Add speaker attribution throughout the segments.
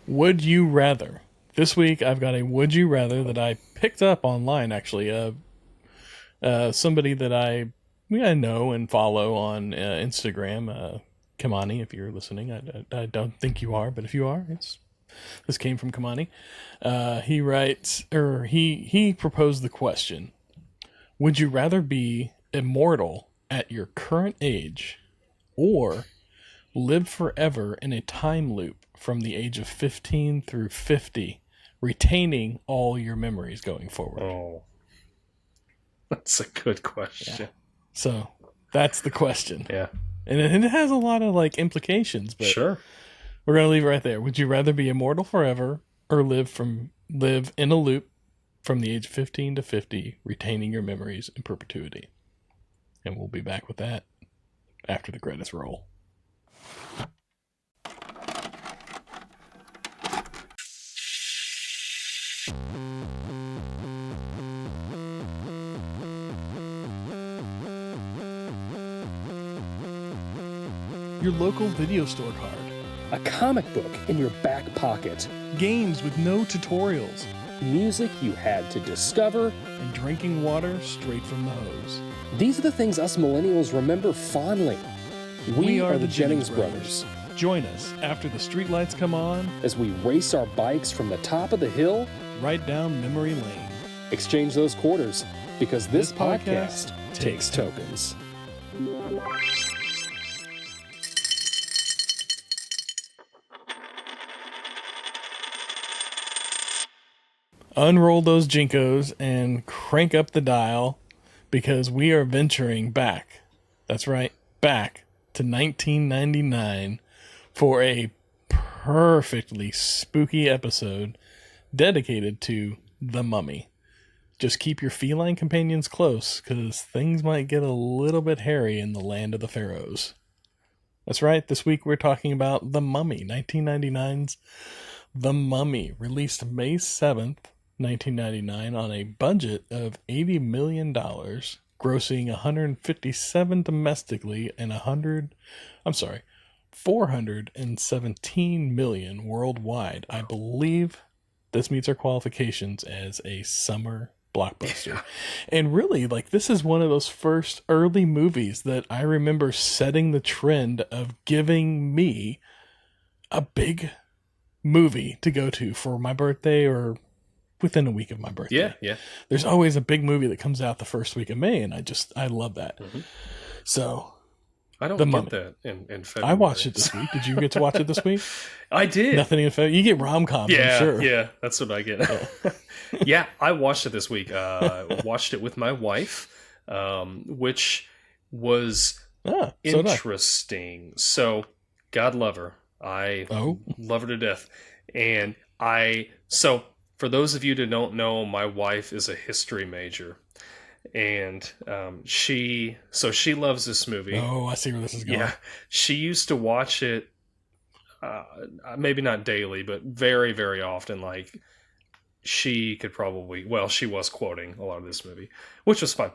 Speaker 1: Would you rather? This week I've got a would you rather that I picked up online actually. Somebody that I know and follow on Instagram, Kamani, if you're listening. I don't think you are, but if you are, this came from Kamani. He writes, or he proposed the question: would you rather be immortal at your current age, or live forever in a time loop from the age of 15 through 50, retaining all your memories going forward?
Speaker 2: Oh, that's a good
Speaker 1: Yeah.
Speaker 2: question.
Speaker 1: So that's the question.
Speaker 2: Yeah.
Speaker 1: And it has a lot of like implications, but
Speaker 2: Sure.
Speaker 1: we're gonna leave it right there. Would you rather be immortal forever or live in a loop from the age of 15 to 50, retaining your memories in perpetuity? And we'll be back with that after the credits roll. Your local video store card.
Speaker 3: A comic book in your back pocket.
Speaker 1: Games with no tutorials.
Speaker 3: Music you had to discover.
Speaker 1: And drinking water straight from the hose.
Speaker 3: These are the things us millennials remember fondly. We are the Jennings brothers.
Speaker 1: Join us after the streetlights come on
Speaker 3: as we race our bikes from the top of the hill
Speaker 1: right down memory lane.
Speaker 3: Exchange those quarters, because this podcast takes tokens.
Speaker 1: Unroll those Jinkos and crank up the dial, because we are venturing back. That's right, back to 1999 for a perfectly spooky episode dedicated to The Mummy. Just keep your feline companions close, because things might get a little bit hairy in the land of the pharaohs. That's right, this week we're talking about The Mummy, 1999's The Mummy, released May 7th, 1999 on a budget of $80 million, grossing 157 domestically and 417 million worldwide. I believe this meets our qualifications as a summer blockbuster. And really, like, this is one of those first early movies that I remember setting the trend of giving me a big movie to go to for my birthday or within a week of my birthday.
Speaker 2: Yeah, yeah.
Speaker 1: There's always a big movie that comes out the first week of May, and I love that.
Speaker 2: Mm-hmm.
Speaker 1: So
Speaker 2: I don't
Speaker 1: The
Speaker 2: get
Speaker 1: Mummy.
Speaker 2: That in February.
Speaker 1: I watched it this week. Did you get to watch it this week?
Speaker 2: I did.
Speaker 1: Nothing in February. You get rom-coms,
Speaker 2: Yeah,
Speaker 1: I'm sure.
Speaker 2: yeah, that's what I get. Yeah, I watched it this week. Watched it with my wife, which was interesting. So, God love her. I love her to death. And for those of you that don't know, my wife is a history major. And she loves this movie.
Speaker 1: Oh, I see where this is going.
Speaker 2: Yeah, she used to watch it, maybe not daily, but very, very often. Like, she could probably, she was quoting a lot of this movie, which was fun.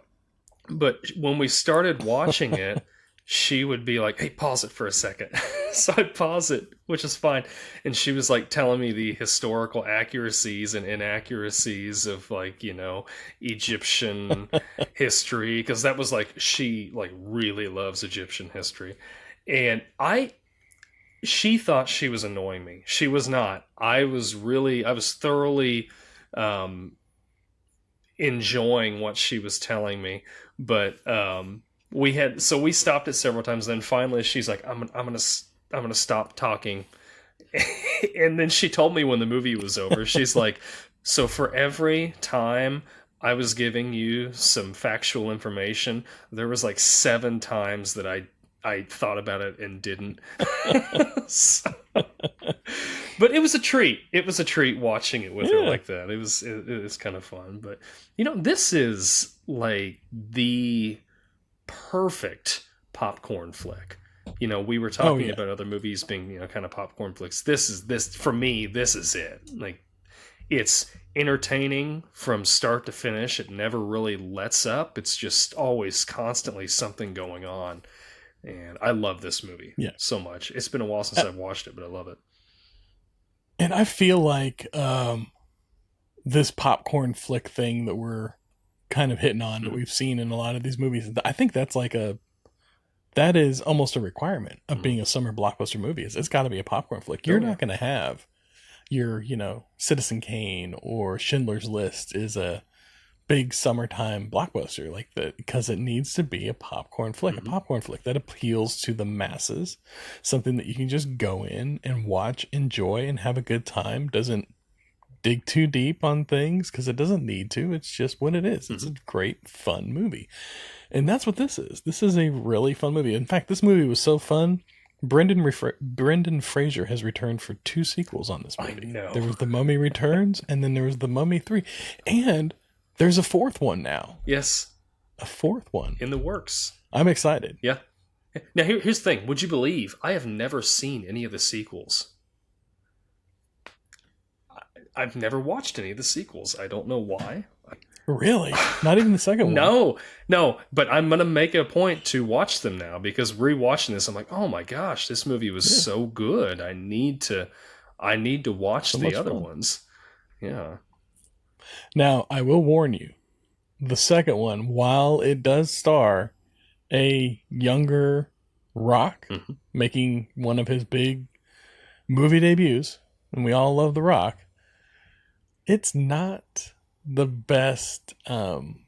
Speaker 2: But when we started watching it, she would be like, "Hey, pause it for a second." So I'd pause it, which is fine. And she was like telling me the historical accuracies and inaccuracies of, like, Egyptian history. Because that was like, she like really loves Egyptian history. And she thought she was annoying me. She was not. I was thoroughly enjoying what she was telling me. But we stopped it several times. Then finally she's like, I'm gonna stop talking. And then she told me when the movie was over, she's like, so for every time I was giving you some factual information, there was like 7 times that I thought about it and didn't. But it was a treat. It was a treat watching it with her like that. It was kind of fun. But this is like the perfect popcorn flick. We were talking about other movies being, kind of popcorn flicks. This for me, this is it. Like, it's entertaining from start to finish. It never really lets up. It's just always constantly something going on. And I love this movie so much. It's been a while since I've watched it, but I love it.
Speaker 1: And I feel like this popcorn flick thing that we're kind of hitting on, that we've seen in a lot of these movies, I think that is almost a requirement of being a summer blockbuster movie. It's got to be a popcorn flick. You're not going to have your, Citizen Kane or Schindler's List is a big summertime blockbuster like that, because it needs to be a popcorn flick, a popcorn flick that appeals to the masses, something that you can just go in and watch, enjoy, and have a good time. Doesn't dig too deep on things because it doesn't need to. It's just what it is. It's a great, fun movie. And that's what this is. This is a really fun movie. In fact, this movie was so fun. Brendan Fraser has returned for 2 sequels on this movie.
Speaker 2: I know.
Speaker 1: There was The Mummy Returns, and then there was The Mummy 3. And there's a 4th one now.
Speaker 2: Yes.
Speaker 1: A 4th one.
Speaker 2: In the works.
Speaker 1: I'm excited.
Speaker 2: Yeah. Now, here's the thing. Would you believe I have never seen any of the sequels? I've never watched any of the sequels. I don't know why.
Speaker 1: Really? Not even the second one?
Speaker 2: No. But I'm going to make a point to watch them now, because rewatching this, I'm like, oh my gosh, this movie was so good. I need to watch the other ones. Yeah.
Speaker 1: Now, I will warn you, the second one, while it does star a younger Rock making one of his big movie debuts, and we all love The Rock, it's not the best CGI.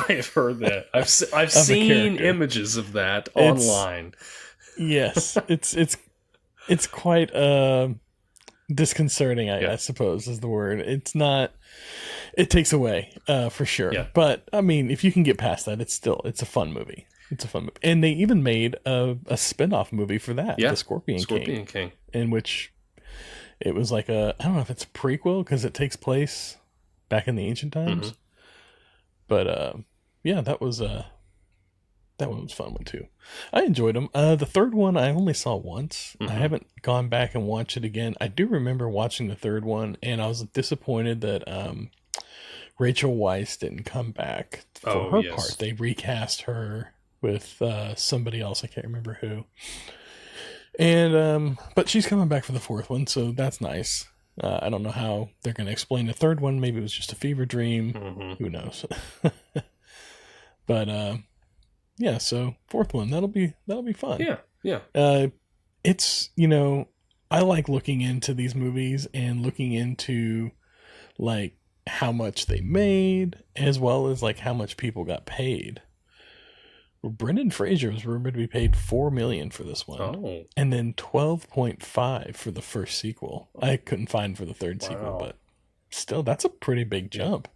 Speaker 2: I've heard that. I've seen images of that online.
Speaker 1: Yes, it's quite disconcerting, I suppose is the word. It's not. It takes away for sure. Yeah. But I mean, if you can get past that, it's a fun movie. It's a fun movie, and they even made a spin-off movie for that, the Scorpion King, in which it was like I don't know if it's a prequel because it takes place back in the ancient times. But that was that one was a fun one too. I enjoyed them. The third one I only saw once. I haven't gone back and watched it again. I do remember watching the third one, and I was disappointed that Rachel Weisz didn't come back for her part. They recast her with somebody else. I can't remember who. And but she's coming back for the fourth one, so that's nice. I don't know how they're going to explain the third one. Maybe it was just a fever dream. Who knows? But yeah, so fourth one, that'll be fun.
Speaker 2: Yeah.
Speaker 1: It's, I like looking into these movies and looking into like how much they made as well as like how much people got paid. Brendan Fraser was rumored to be paid $4 million for this one, and then 12.5 for the first sequel. I couldn't find for the third sequel, but still, that's a pretty big jump.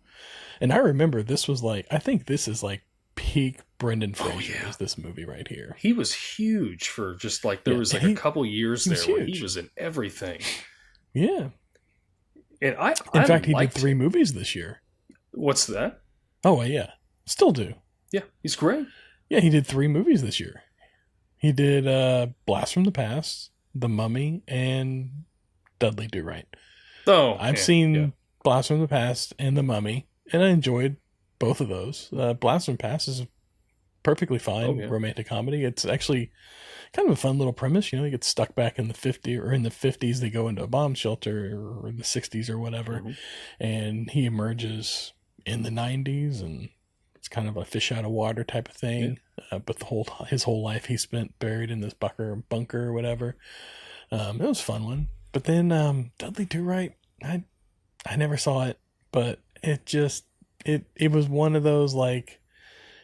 Speaker 1: And I remember this was like, I think this is like peak Brendan Fraser is this movie right here.
Speaker 2: He was huge for just like there was like a couple years there where he was in everything.
Speaker 1: Yeah,
Speaker 2: and
Speaker 1: in fact, he did 3 movies this year.
Speaker 2: What's that?
Speaker 1: Oh yeah, still do.
Speaker 2: Yeah, he's great.
Speaker 1: Yeah, he did 3 movies this year. He did Blast from the Past, The Mummy, and Dudley Do Right.
Speaker 2: Oh,
Speaker 1: I've seen Blast from the Past and The Mummy, and I enjoyed both of those. Blast from the Past is a perfectly fine romantic comedy. It's actually kind of a fun little premise. He gets stuck back in the 50s. They go into a bomb shelter, or in the 60s or whatever, and he emerges in the 90s, and it's kind of a fish out of water type of thing. But his whole life he spent buried in this bunker or whatever. It was a fun one. But then Dudley Do Right, I never saw it, but it just it was one of those like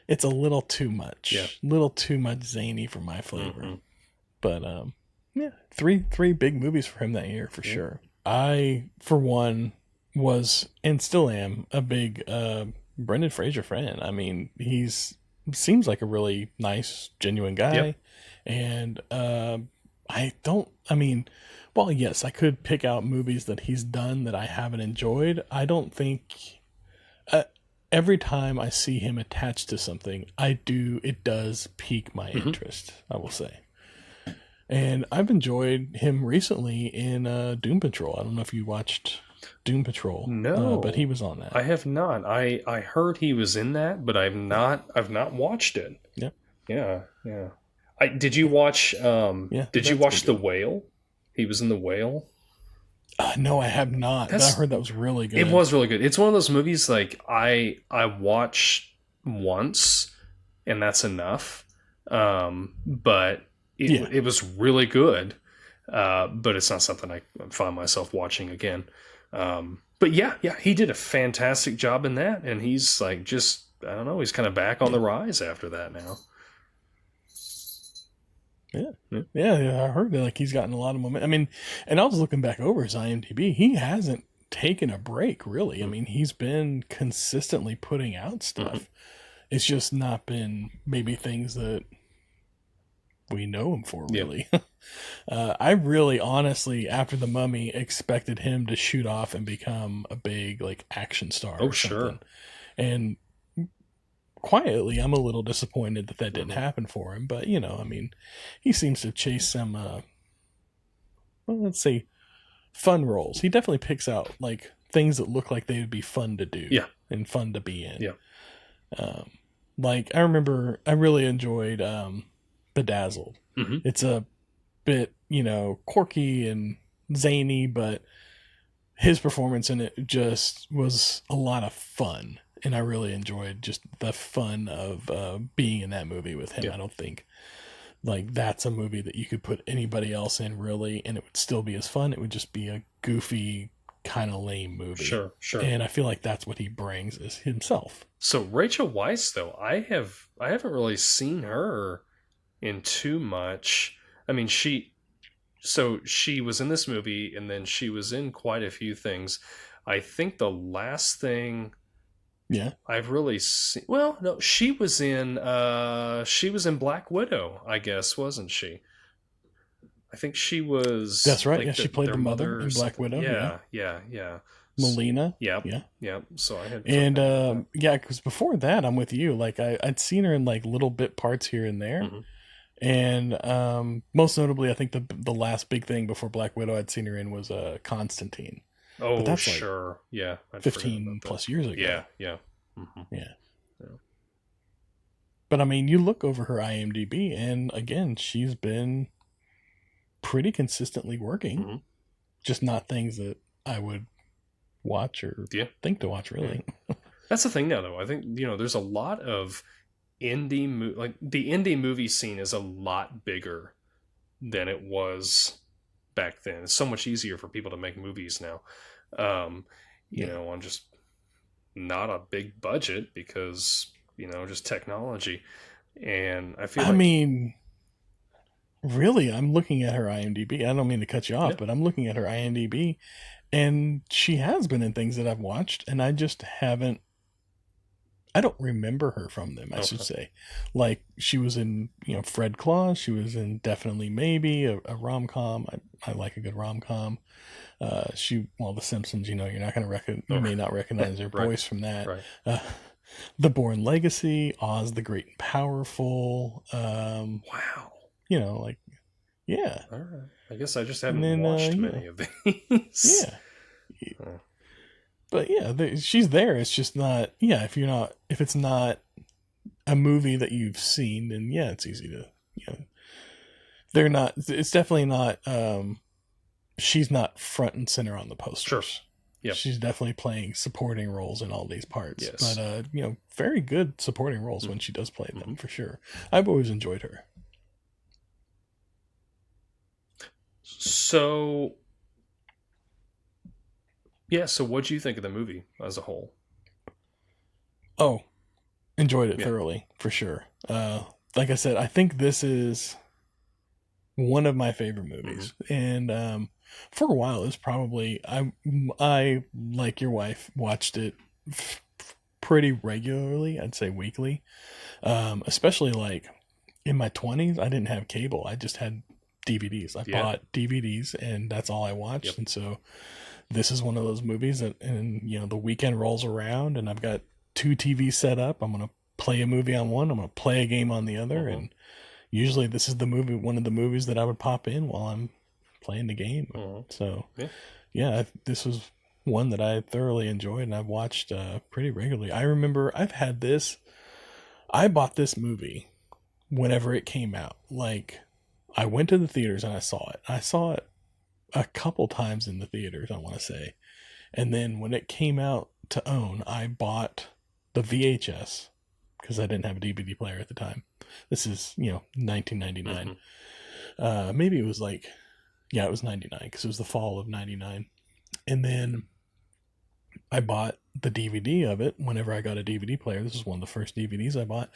Speaker 1: it's a little too much, little too much zany for my flavor. But three big movies for him that year for sure. I, for one, was and still am a big Brendan Fraser fan. I mean, seems like a really nice, genuine guy. And well, yes, I could pick out movies that he's done that I haven't enjoyed. I don't think every time I see him attached to something, it does pique my interest, I will say. And I've enjoyed him recently in Doom Patrol. I don't know if you watched Doom Patrol.
Speaker 2: No,
Speaker 1: but he was on that.
Speaker 2: I have not. I heard he was in that, but I've not watched it.
Speaker 1: Yeah.
Speaker 2: Yeah. Did you watch?
Speaker 1: Yeah,
Speaker 2: Did you
Speaker 1: that's
Speaker 2: watch
Speaker 1: pretty
Speaker 2: The
Speaker 1: good.
Speaker 2: Whale? He was in The Whale.
Speaker 1: No, I have not, but I
Speaker 2: That's
Speaker 1: heard that was really
Speaker 2: It
Speaker 1: good.
Speaker 2: was really good. It's one of those movies like I watch once and that's enough. But
Speaker 1: Yeah.
Speaker 2: it was really good. But it's not something I find myself watching again. But yeah, he did a fantastic job in that, and he's like just I don't know, he's kind of back on
Speaker 1: Yeah.
Speaker 2: the rise after that now.
Speaker 1: Yeah.
Speaker 2: Yeah.
Speaker 1: Yeah, I heard that like he's gotten a lot of momentum. I mean, and I was looking back over his IMDb. He hasn't taken a break, really. I mean, he's been consistently putting out stuff. It's just not been maybe things that we know him for,
Speaker 2: Yeah.
Speaker 1: really. I really, honestly, after The Mummy, expected him to shoot off and become a big like action star
Speaker 2: Oh,
Speaker 1: or
Speaker 2: sure.
Speaker 1: something. And quietly, I'm a little disappointed that didn't happen for him. But I mean, he seems to chase some, well, let's say, fun roles. He definitely picks out like things that look like they would be fun to do,
Speaker 2: Yeah.
Speaker 1: and fun to be in.
Speaker 2: Yeah.
Speaker 1: Like I remember, I really enjoyed Bedazzled.
Speaker 2: Mhm.
Speaker 1: It's a bit, quirky and zany, but his performance in it just was a lot of fun. And I really enjoyed just the fun of being in that movie with him.
Speaker 2: Yeah.
Speaker 1: I don't think like that's a movie that you could put anybody else in really, and it would still be as fun. It would just be a goofy, kind of lame movie.
Speaker 2: Sure.
Speaker 1: And I feel like that's what he brings is himself.
Speaker 2: So Rachel Weisz, though, I haven't really seen her in too much. I mean, she was in this movie, and then she was in quite a few things. I think the last thing I've really seen, well, no, she was in Black Widow, I guess, wasn't she? I think she was.
Speaker 1: That's right.
Speaker 2: Like
Speaker 1: Yeah, she played
Speaker 2: their
Speaker 1: the mother in
Speaker 2: or
Speaker 1: Black
Speaker 2: something.
Speaker 1: Widow.
Speaker 2: Yeah.
Speaker 1: Melina.
Speaker 2: Yep.
Speaker 1: Yeah.
Speaker 2: Yep. So I had.
Speaker 1: And yeah, because before that, I'm with you. Like I'd seen her in like little bit parts here and there.
Speaker 2: Mhm.
Speaker 1: And most notably, I think the last big thing before Black Widow I'd seen her in was Constantine.
Speaker 2: Oh,
Speaker 1: but that's
Speaker 2: sure.
Speaker 1: Like
Speaker 2: yeah.
Speaker 1: 15 plus years ago.
Speaker 2: Yeah. Mm-hmm.
Speaker 1: Yeah. But I mean, you look over her IMDb, and again, she's been pretty consistently working.
Speaker 2: Mm-hmm.
Speaker 1: Just not things that I would watch or think to watch, really.
Speaker 2: Yeah. That's the thing now, though. I think, there's a lot of like the indie movie scene is a lot bigger than it was back then. It's so much easier for people to make movies now. On just not a big budget because, just technology. And I feel
Speaker 1: I mean, really, I'm looking at her IMDb. I don't mean to cut you off, but I'm looking at her IMDb, and she has been in things that I've watched, and I just haven't. I don't remember her from them, I should say. Like, she was in, Fred Claus. She was in Definitely Maybe, a rom-com. I like a good rom-com. The Simpsons, you're not going to you may not recognize her voice from that.
Speaker 2: Right.
Speaker 1: The Bourne Legacy, Oz the Great and Powerful.
Speaker 2: Wow.
Speaker 1: Yeah.
Speaker 2: All right. I guess I just haven't watched many of these.
Speaker 1: Yeah. But yeah, she's there. It's just not. Yeah, if it's not a movie that you've seen, then yeah, it's easy to. They're not. It's definitely not. She's not front and center on the posters.
Speaker 2: Sure. Yep.
Speaker 1: She's definitely playing supporting roles in all these parts.
Speaker 2: Yes.
Speaker 1: But very good supporting roles when she does play them, for sure. I've always enjoyed her.
Speaker 2: So what do you think of the movie as a whole?
Speaker 1: Oh, enjoyed it thoroughly, for sure. Like I said, I think this is one of my favorite movies. And for a while, it was probably, I like your wife, watched it pretty regularly, I'd say weekly. Especially like in my 20s, I didn't have cable. I just had DVDs. I bought DVDs, and that's all I watched.
Speaker 2: Yep.
Speaker 1: And so this is one of those movies that, and the weekend rolls around, and I've got 2 TVs set up. I'm going to play a movie on one. I'm going to play a game on the other. And usually this is one of the movies that I would pop in while I'm playing the game. So this was one that I thoroughly enjoyed, and I've watched pretty regularly. I remember I bought this movie whenever it came out. Like, I went to the theaters and I saw it. I saw it a couple times in the theaters, I want to say. And then when it came out to own, I bought the VHS because I didn't have a DVD player at the time. This is, 1999. Maybe it was like, it was 99 because it was the fall of 99. And then I bought the DVD of it whenever I got a DVD player. This was one of the first DVDs I bought.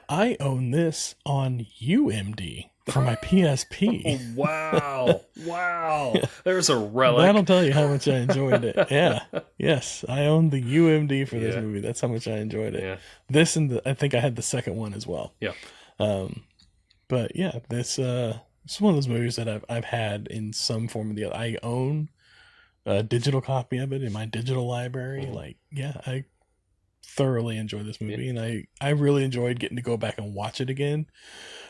Speaker 1: I own this on UMD for my PSP.
Speaker 2: Wow. Wow. There's a relic.
Speaker 1: That'll tell you how much I enjoyed it. Yeah. Yes. I owned the UMD for this movie. That's how much I enjoyed it. Yeah. This and I think I had the second one as well.
Speaker 2: Yeah.
Speaker 1: But yeah, this it's one of those movies that I've had in some form or the other. I own a digital copy of it in my digital library. I thoroughly enjoy this movie, and I really enjoyed getting to go back and watch it again.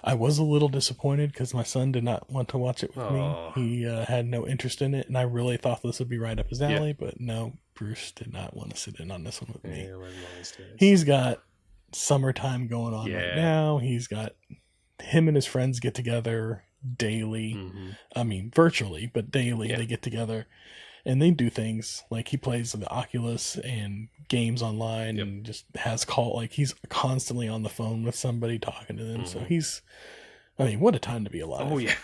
Speaker 1: I was a little disappointed because my son did not want to watch it with me. He had no interest in it, and I really thought this would be right up his alley, but no, Bruce did not want to sit in on this one with me. He's got summertime going on right now. He's got him and his friends get together daily. I mean, virtually, but daily they get together. And they do things like he plays the Oculus and games online and just has he's constantly on the phone with somebody talking to them. So what a time to be alive.
Speaker 2: Oh, yeah.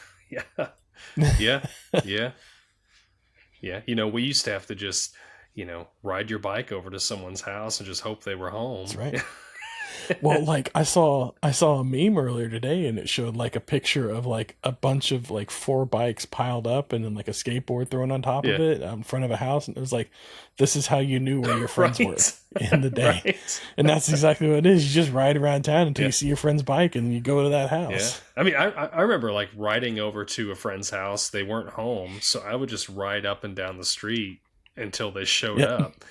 Speaker 2: Yeah. We used to have to just, ride your bike over to someone's house and just hope they were home.
Speaker 1: That's right. Well, I saw a meme earlier today, and it showed a picture of a bunch of 4 bikes piled up, and then a skateboard thrown on top of it in front of a house, and it was this is how you knew where your friends were in the day, and that's exactly what it is. You just ride around town until you see your friend's bike, and you go to that house.
Speaker 2: Yeah, I mean, I remember riding over to a friend's house. They weren't home, so I would just ride up and down the street until they showed up.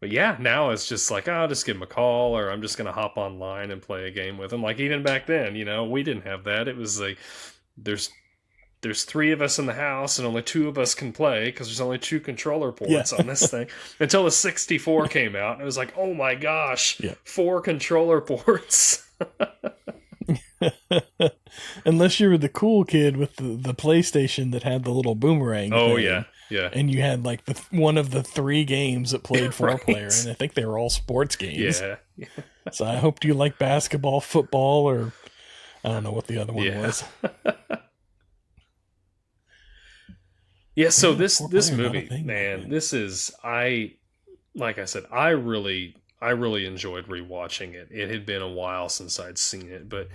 Speaker 2: But yeah, now it's just I'll just give them a call, or I'm just going to hop online and play a game with them. Even back then, we didn't have that. It was there's 3 of us in the house and only 2 of us can play because there's only 2 controller ports on this thing. Until the 64 came out, and it was oh my gosh, 4 controller ports.
Speaker 1: Unless you were the cool kid with the PlayStation that had the little boomerang.
Speaker 2: Oh,
Speaker 1: thing.
Speaker 2: yeah. Yeah.
Speaker 1: And you had one of the 3 games that played 4-player, and I think they were all sports games.
Speaker 2: Yeah.
Speaker 1: So I hope you like basketball, football, or I don't know what the other one was.
Speaker 2: Yeah, so this movie, man, this is like I said, I really enjoyed rewatching it. It had been a while since I'd seen it, but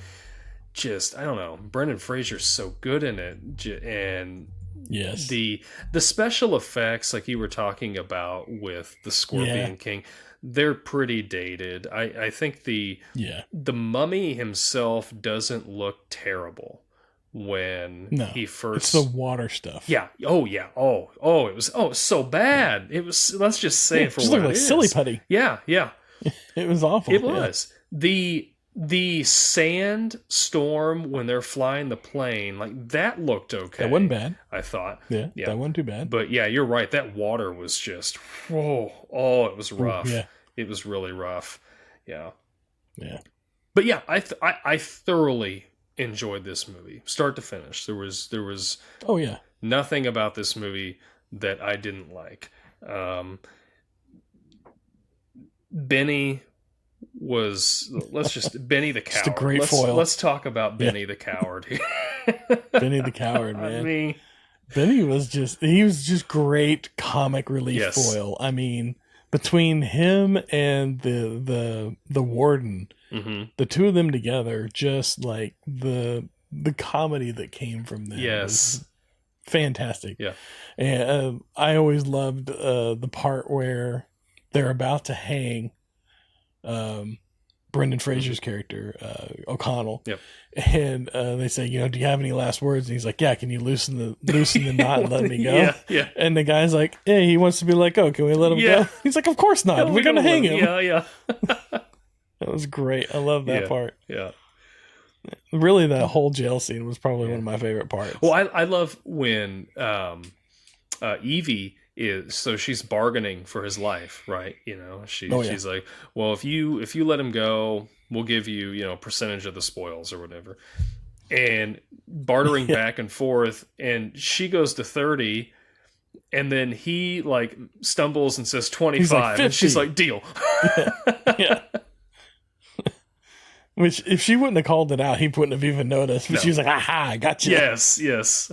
Speaker 2: just I don't know, Brendan Fraser's so good in it, and
Speaker 1: yes,
Speaker 2: the special effects like you were talking about with the Scorpion King, they're pretty dated. I think the mummy himself doesn't look terrible when he first.
Speaker 1: It's the water stuff.
Speaker 2: Yeah. Oh yeah. Oh it was so bad. It was. Let's just say it for
Speaker 1: what it is. Silly putty.
Speaker 2: Yeah.
Speaker 1: It was awful.
Speaker 2: It was the sand storm when they're flying the plane, that looked okay.
Speaker 1: That wasn't bad.
Speaker 2: I thought.
Speaker 1: Yeah, that wasn't too bad.
Speaker 2: But yeah, you're right. That water was just, it was rough.
Speaker 1: Yeah.
Speaker 2: It was really rough. Yeah.
Speaker 1: Yeah.
Speaker 2: But yeah, I thoroughly enjoyed this movie, start to finish. There was nothing about this movie that I didn't like. Benny was Benny the coward.
Speaker 1: Just a great foil.
Speaker 2: Let's talk about Benny the coward here.
Speaker 1: Benny the coward, man. Benny was just great comic relief foil. I mean, between him and the warden, the 2 of them together, just the comedy that came from them was fantastic.
Speaker 2: Yeah.
Speaker 1: And I always loved the part where they're about to hang Brendan Fraser's character, O'Connell.
Speaker 2: Yep.
Speaker 1: And they say, do you have any last words? And he's like, yeah, can you loosen the knot and let me go?
Speaker 2: Yeah.
Speaker 1: And the guy's like, hey, he wants to be let go. Can we let him go? He's like, of course not. We're going to hang him.
Speaker 2: Yeah.
Speaker 1: That was great. I love that part.
Speaker 2: Yeah.
Speaker 1: Really, that whole jail scene was probably one of my favorite parts.
Speaker 2: Well, I love when Evie is, so she's bargaining for his life, right? You know,
Speaker 1: Oh, yeah.
Speaker 2: she's like, well, if you let him go, we'll give you, you know, a percentage of the spoils or whatever. And bartering
Speaker 1: Yeah.
Speaker 2: back and forth, and she goes to 30, and then he like stumbles and says 25, and she's
Speaker 1: 50.
Speaker 2: like, deal.
Speaker 1: Yeah. Which, if she wouldn't have called it out, he wouldn't have even noticed. But
Speaker 2: No.
Speaker 1: she was like, aha, I got you.
Speaker 2: Yes, yes.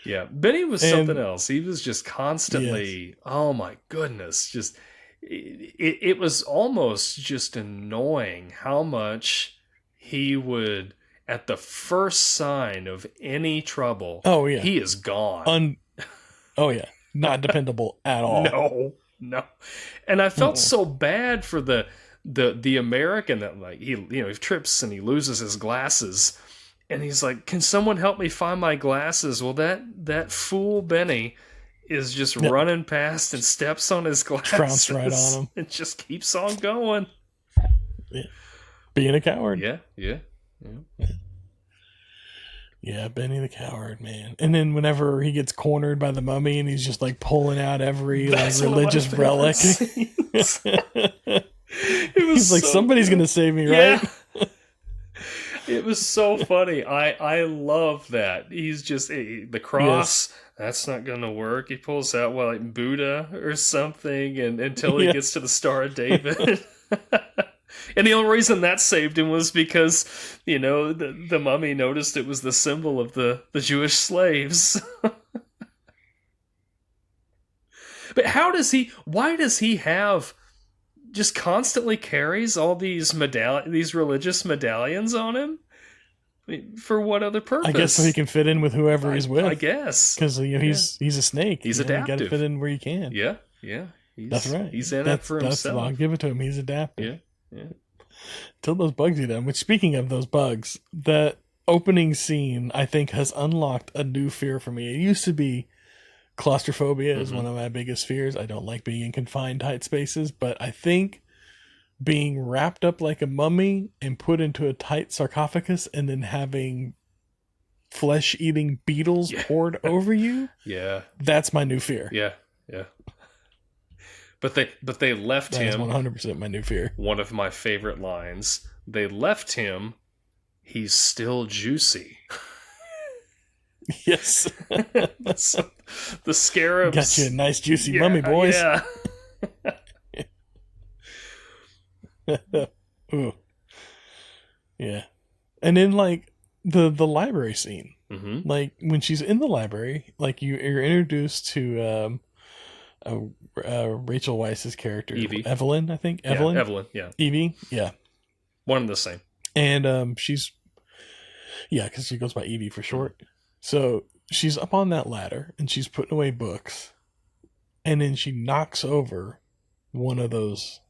Speaker 2: Yeah, Benny was something else. He was just constantly, oh my goodness, just it was almost just annoying how much he would, at the first sign of any trouble,
Speaker 1: Oh, yeah.
Speaker 2: he is gone.
Speaker 1: Oh, yeah. Not dependable at all.
Speaker 2: No. And I felt so bad for the American that, like, he trips and he loses his glasses. And he's like, can someone help me find my glasses? Well, that fool Benny is just running past and steps on his glasses.
Speaker 1: Trounce right on him.
Speaker 2: And just keeps on going.
Speaker 1: Yeah. Being a coward.
Speaker 2: Yeah.
Speaker 1: Yeah, Benny the Coward, man. And then whenever he gets cornered by the mummy and he's just like pulling out every like religious relic.
Speaker 2: He's
Speaker 1: like, somebody's going to save me, right?
Speaker 2: It was so funny. I love that. He's just the cross. Yes. That's not going to work. He pulls out like Buddha or something, and until he gets to the Star of David. And the only reason that saved him was because, you know, the mummy noticed it was the symbol of the Jewish slaves. But why does he have, just constantly carries all these religious medallions on him? I mean, for what other purpose?
Speaker 1: I guess so he can fit in with whoever he's with.
Speaker 2: I guess.
Speaker 1: Because he's a snake.
Speaker 2: He's adaptive.
Speaker 1: You got to fit in where you can.
Speaker 2: Yeah.
Speaker 1: That's right.
Speaker 2: He's in it for himself.
Speaker 1: I'll give it to him. He's adaptive.
Speaker 2: Yeah.
Speaker 1: Till those bugs eat him. Which, speaking of those bugs, that opening scene, I think, has unlocked a new fear for me. It used to be claustrophobia is one of my biggest fears. I don't like being in confined, tight spaces, but I think being wrapped up like a mummy and put into a tight sarcophagus and then having flesh-eating beetles poured over you, that's my new fear.
Speaker 2: Yeah. But they left him.
Speaker 1: That is 100% my new fear.
Speaker 2: One of my favorite lines. They left him. He's still juicy.
Speaker 1: Yes.
Speaker 2: The scarabs.
Speaker 1: Got you a nice juicy mummy, boys.
Speaker 2: Yeah.
Speaker 1: Ooh. Yeah. And then, like, the library scene.
Speaker 2: Mm-hmm.
Speaker 1: Like, when she's in the library, like, you're introduced to Rachel Weisz's character,
Speaker 2: Evie.
Speaker 1: Evelyn, I think.
Speaker 2: Evelyn, yeah.
Speaker 1: Evie, yeah.
Speaker 2: One and the same.
Speaker 1: And she's, because she goes by Evie for short. So she's up on that ladder and she's putting away books, and then she knocks over one of those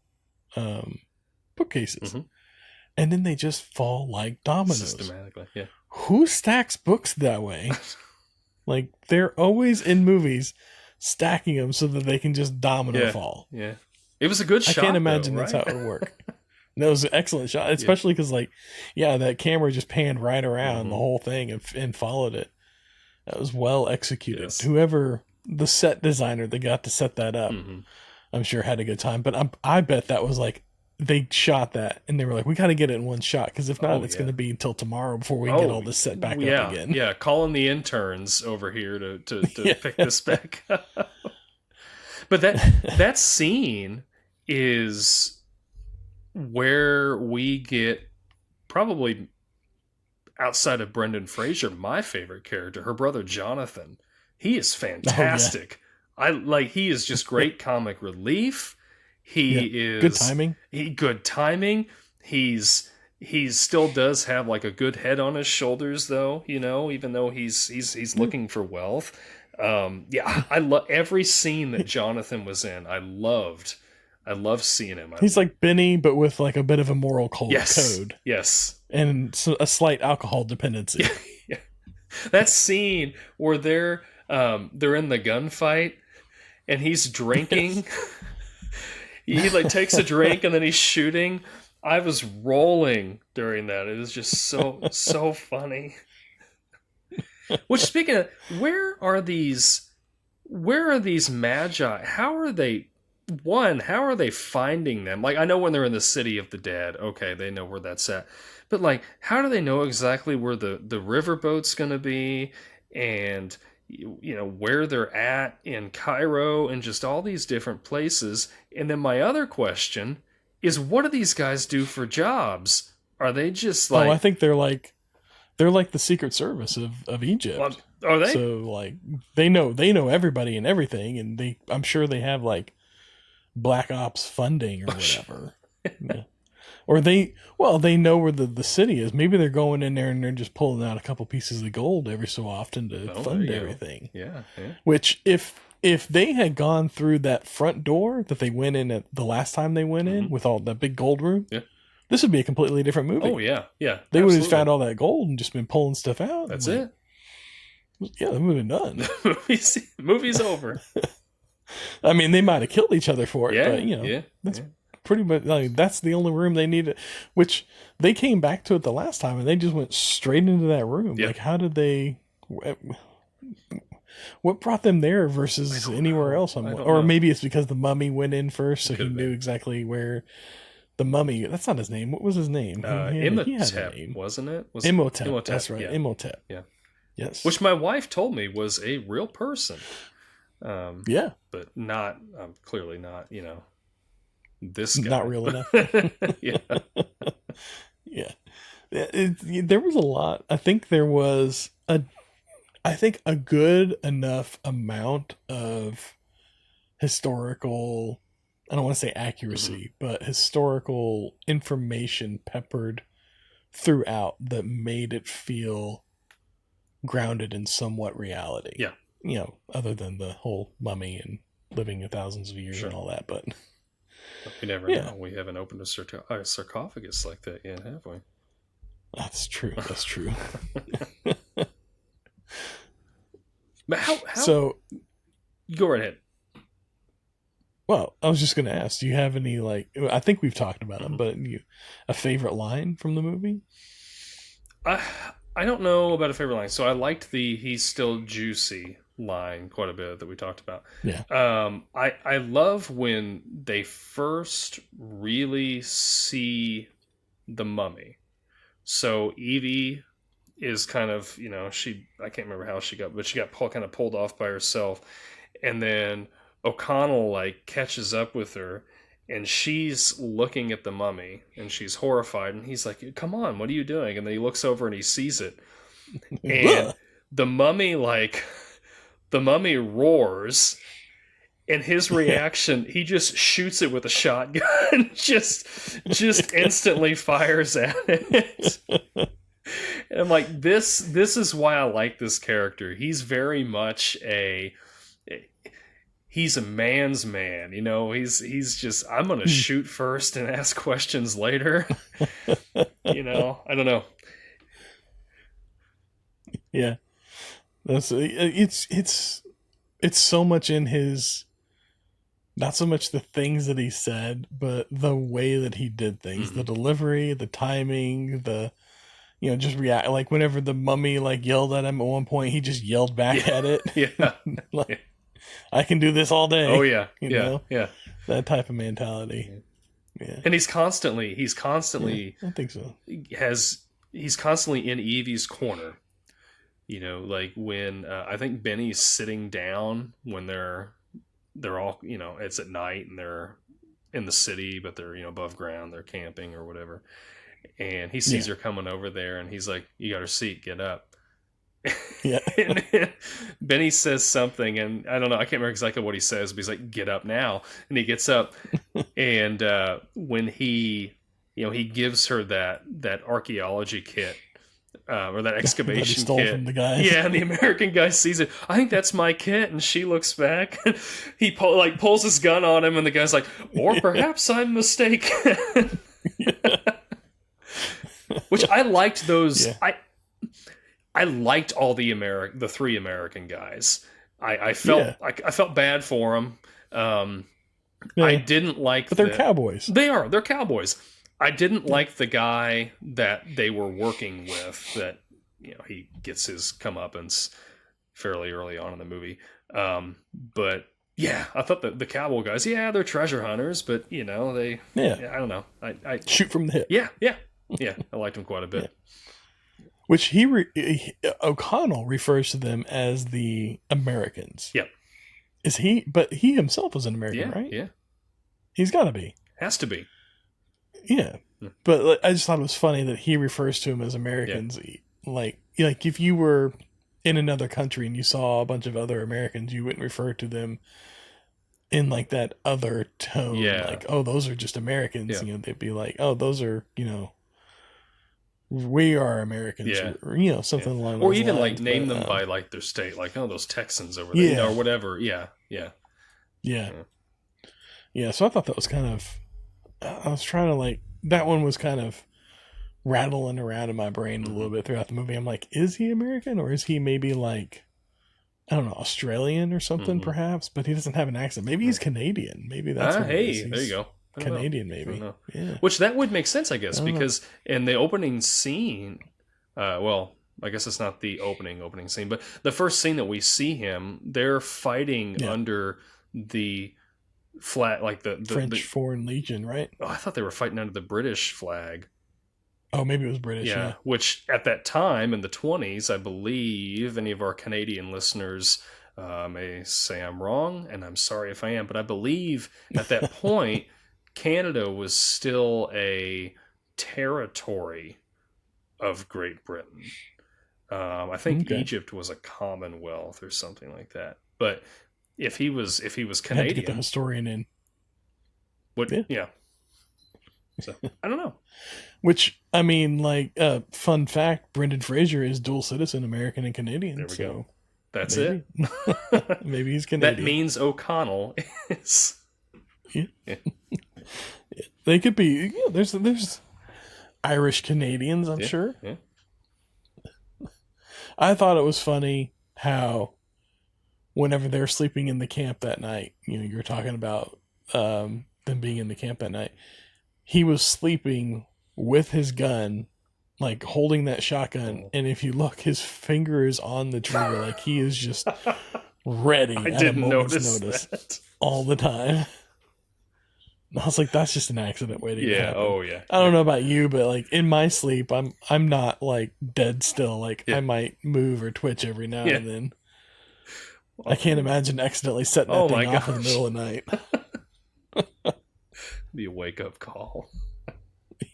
Speaker 1: bookcases, and then they just fall like dominoes.
Speaker 2: Systematically, yeah.
Speaker 1: Who stacks books that way? Like, they're always in movies stacking them so that they can just domino fall.
Speaker 2: Yeah. It was a good shot.
Speaker 1: I can't imagine that's how it would work. That was an excellent shot, especially because, like, that camera just panned right around the whole thing and followed it. That was well executed.
Speaker 2: Yes.
Speaker 1: Whoever, the set designer that got to set that up, I'm sure had a good time. But I bet that was like, they shot that and they were like, we got to get it in one shot, because if not, it's going to be until tomorrow before we get all this set back up again.
Speaker 2: Yeah, calling the interns over here to pick this back up. But that scene is where we get, probably outside of Brendan Fraser, my favorite character, her brother Jonathan. He is fantastic. He is just great comic relief. He is
Speaker 1: good timing.
Speaker 2: Good timing. He still does have like a good head on his shoulders, though, you know, even though he's looking for wealth. I love every scene that Jonathan was in. I loved seeing him.
Speaker 1: He's like Benny, but with like a bit of a moral code.
Speaker 2: Yes.
Speaker 1: And a slight alcohol dependency.
Speaker 2: Yeah. That scene where they're in the gunfight and he's drinking. He like takes a drink and then he's shooting. I was rolling during that. It was just so funny. Which, speaking of, where are these magi? How are they? One, how are they finding them? Like, I know when they're in the city of the dead, okay, they know where that's at. But like, how do they know exactly where the riverboat's going to be, and where they're at in Cairo, and just all these different places? And then my other question is, what do these guys do for jobs? Are they just like?
Speaker 1: I think they're like the Secret Service of Egypt.
Speaker 2: Well, are they?
Speaker 1: So like they know everybody and everything, and I'm sure they have like Black Ops funding or whatever. Yeah. Or they know where the city is. Maybe they're going in there and they're just pulling out a couple pieces of gold every so often to fund everything.
Speaker 2: Yeah.
Speaker 1: Which if they had gone through that front door that they went in at the last time they went in with all that big gold room, this would be a completely different movie.
Speaker 2: Oh yeah.
Speaker 1: They would have found all that gold and just been pulling stuff out.
Speaker 2: That's it.
Speaker 1: Yeah, the movie done.
Speaker 2: Movie's over.
Speaker 1: I mean, they might have killed each other for it, but that's pretty much that's the only room they needed. Which they came back to it the last time, and they just went straight into that room. Like, how did they? What brought them there versus anywhere else? Or maybe it's because the mummy went in first, so he knew exactly where the mummy. That's not his name. What was his name?
Speaker 2: Imhotep, wasn't it?
Speaker 1: Imhotep. That's right.
Speaker 2: Yeah.
Speaker 1: Imhotep.
Speaker 2: Yeah.
Speaker 1: Yes.
Speaker 2: Which my wife told me was a real person. But not clearly not. This guy.
Speaker 1: Not real enough.
Speaker 2: Yeah.
Speaker 1: Yeah. There was a lot. I think there was a good enough amount of historical, I don't want to say accuracy, but historical information peppered throughout that made it feel grounded in somewhat reality.
Speaker 2: Yeah.
Speaker 1: Other than the whole mummy and living thousands of years and all that, but
Speaker 2: we never know. We haven't opened a sarcophagus like that yet, have we?
Speaker 1: That's true. That's true.
Speaker 2: But how?
Speaker 1: So,
Speaker 2: go right ahead.
Speaker 1: Well, I was just going to ask, do you have any, I think we've talked about them, but a favorite line from the movie?
Speaker 2: I don't know about a favorite line. So I liked the "he's still juicy" line quite a bit that we talked about.
Speaker 1: Yeah.
Speaker 2: I love when they first really see the mummy. So Evie is kind of, I can't remember how she got, but she got kind of pulled off by herself. And then O'Connell catches up with her, and she's looking at the mummy and she's horrified. And he's like, "Come on, what are you doing?" And then he looks over and he sees it. And the mummy roars. And his reaction, he just shoots it with a shotgun, just instantly fires at it. And I'm like, this is why I like this character. He's very much he's a man's man, he's just, I'm going to shoot first and ask questions later. I don't know.
Speaker 1: Yeah. It's so much in his, not so much the things that he said, but the way that he did things, the delivery, the timing, just react. Like whenever the mummy yelled at him at one point, he just yelled back at it.
Speaker 2: Yeah.
Speaker 1: I can do this all day.
Speaker 2: Oh yeah.
Speaker 1: Yeah. That type of mentality. Yeah.
Speaker 2: And he's constantly
Speaker 1: I think so.
Speaker 2: He's constantly in Evie's corner. When I think Benny's sitting down when they're all, it's at night and they're in the city, but they're, above ground, they're camping or whatever. And he sees her coming over there and he's like, "You got her seat, get up."
Speaker 1: Yeah.
Speaker 2: And then Benny says something, and I don't know, I can't remember exactly what he says, but he's like, "Get up now." And he gets up and when he gives her that archaeology kit, or that excavation
Speaker 1: that
Speaker 2: kit
Speaker 1: from the guys.
Speaker 2: Yeah, and the American guy sees it. "I think that's my kit," and she looks back. He pulls his gun on him, and the guy's like, "Or perhaps I'm mistaken." Which I liked those. Yeah. I liked all the three American guys. I felt bad for them. I didn't like,
Speaker 1: but they're cowboys.
Speaker 2: They're cowboys. I didn't like the guy that they were working with, that he gets his comeuppance fairly early on in the movie. But yeah, I thought the cowboy guys, they're treasure hunters, but they, I don't know. I
Speaker 1: shoot from the hip.
Speaker 2: Yeah. I liked them quite a bit.
Speaker 1: Yeah. Which O'Connell refers to them as the Americans.
Speaker 2: Yeah.
Speaker 1: Is he? But he himself was an American, right?
Speaker 2: Yeah.
Speaker 1: He's got to be.
Speaker 2: Has to be.
Speaker 1: Yeah. But I just thought it was funny that he refers to them as Americans. Yeah. Like if you were in another country and you saw a bunch of other Americans, you wouldn't refer to them in like that other tone.
Speaker 2: Yeah.
Speaker 1: Like, oh, those are just Americans. Yeah. They'd be like, oh, those are, we are Americans.
Speaker 2: Yeah.
Speaker 1: Or something along those lines.
Speaker 2: Or even like name them by like their state, like, oh, those Texans over there, or whatever. Yeah.
Speaker 1: Yeah. So I thought that was kind of, I was trying to that one was kind of rattling around in my brain a little bit throughout the movie. I'm like, is he American or is he maybe like, I don't know, Australian or something perhaps, but he doesn't have an accent. Maybe he's Canadian. Maybe that's what
Speaker 2: there you go.
Speaker 1: Canadian, maybe. Yeah.
Speaker 2: Which that would make sense, I guess, because in the opening scene, well, I guess it's not the opening scene, but the first scene that we see him, they're fighting under the flag, like the
Speaker 1: French Foreign Legion, right?
Speaker 2: Oh, I thought they were fighting under the British flag.
Speaker 1: Oh, maybe it was British. Yeah.
Speaker 2: Which at that time in the 1920s, I believe, any of our Canadian listeners may say I'm wrong, and I'm sorry if I am, but I believe at that point, Canada was still a territory of Great Britain. I think Egypt was a commonwealth or something like that. But if he was Canadian,
Speaker 1: had to get the historian in.
Speaker 2: So I don't know.
Speaker 1: Which, I mean, fun fact, Brendan Fraser is dual citizen, American and Canadian.
Speaker 2: There we go. That's
Speaker 1: maybe.
Speaker 2: it.
Speaker 1: Maybe he's Canadian.
Speaker 2: That means O'Connell is.
Speaker 1: Yeah. They could be. There's Irish Canadians, I'm sure.
Speaker 2: Yeah.
Speaker 1: I thought it was funny how whenever they're sleeping in the camp that night, you're talking about them being in the camp that night. He was sleeping with his gun, like holding that shotgun, and if you look, his finger is on the trigger, like he is just ready.
Speaker 2: I didn't notice that
Speaker 1: all the time. I was like, that's just an accident waiting to happen.
Speaker 2: Oh yeah.
Speaker 1: I don't know about you, but in my sleep, I'm not dead still. I might move or twitch every now and then. I can't imagine accidentally setting that thing off in the middle of the night.
Speaker 2: Be a wake up call.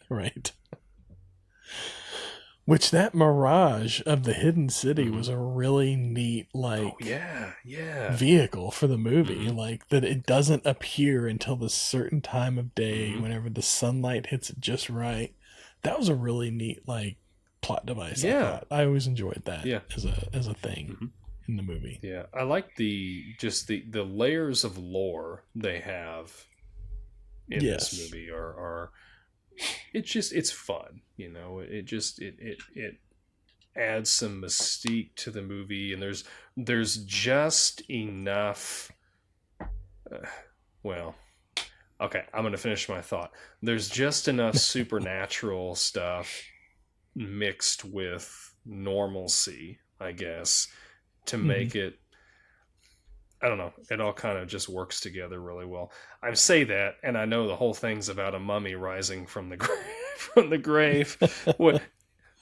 Speaker 1: Right. Which that mirage of the hidden city was a really neat vehicle for the movie. That it doesn't appear until the certain time of day whenever the sunlight hits it just right. That was a really neat plot device. I thought. I always enjoyed that as a thing in the movie.
Speaker 2: Yeah. I like the layers of lore they have in this movie are it's fun, it adds some mystique to the movie, and there's just enough I'm gonna finish my thought. There's just enough supernatural stuff mixed with normalcy, I guess, to make it, I don't know, it all kind of just works together really well. I say that, and I know the whole thing's about a mummy rising from the grave.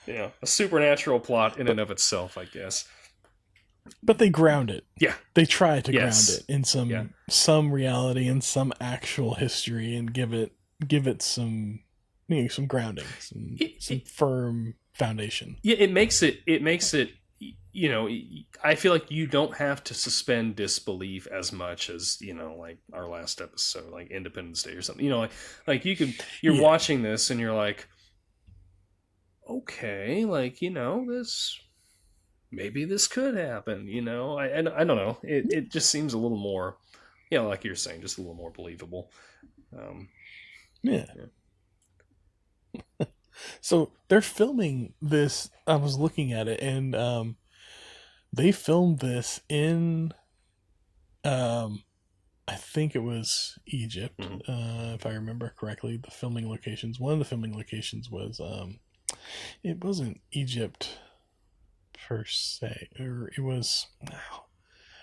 Speaker 2: A supernatural plot in and of itself, I guess.
Speaker 1: But they ground it.
Speaker 2: Yeah.
Speaker 1: They try to ground it in some reality and some actual history, and give it some some grounding, some firm foundation.
Speaker 2: Yeah, it makes it I feel like you don't have to suspend disbelief as much as, our last episode, like Independence Day or something. You're watching this and you're like, okay, maybe this could happen, I don't know. It just seems a little more, like you're saying, just a little more believable.
Speaker 1: So they're filming this. I was looking at it, and they filmed this in, I think it was Egypt, if I remember correctly. The filming locations. One of the filming locations was, it wasn't Egypt. per se, or it was.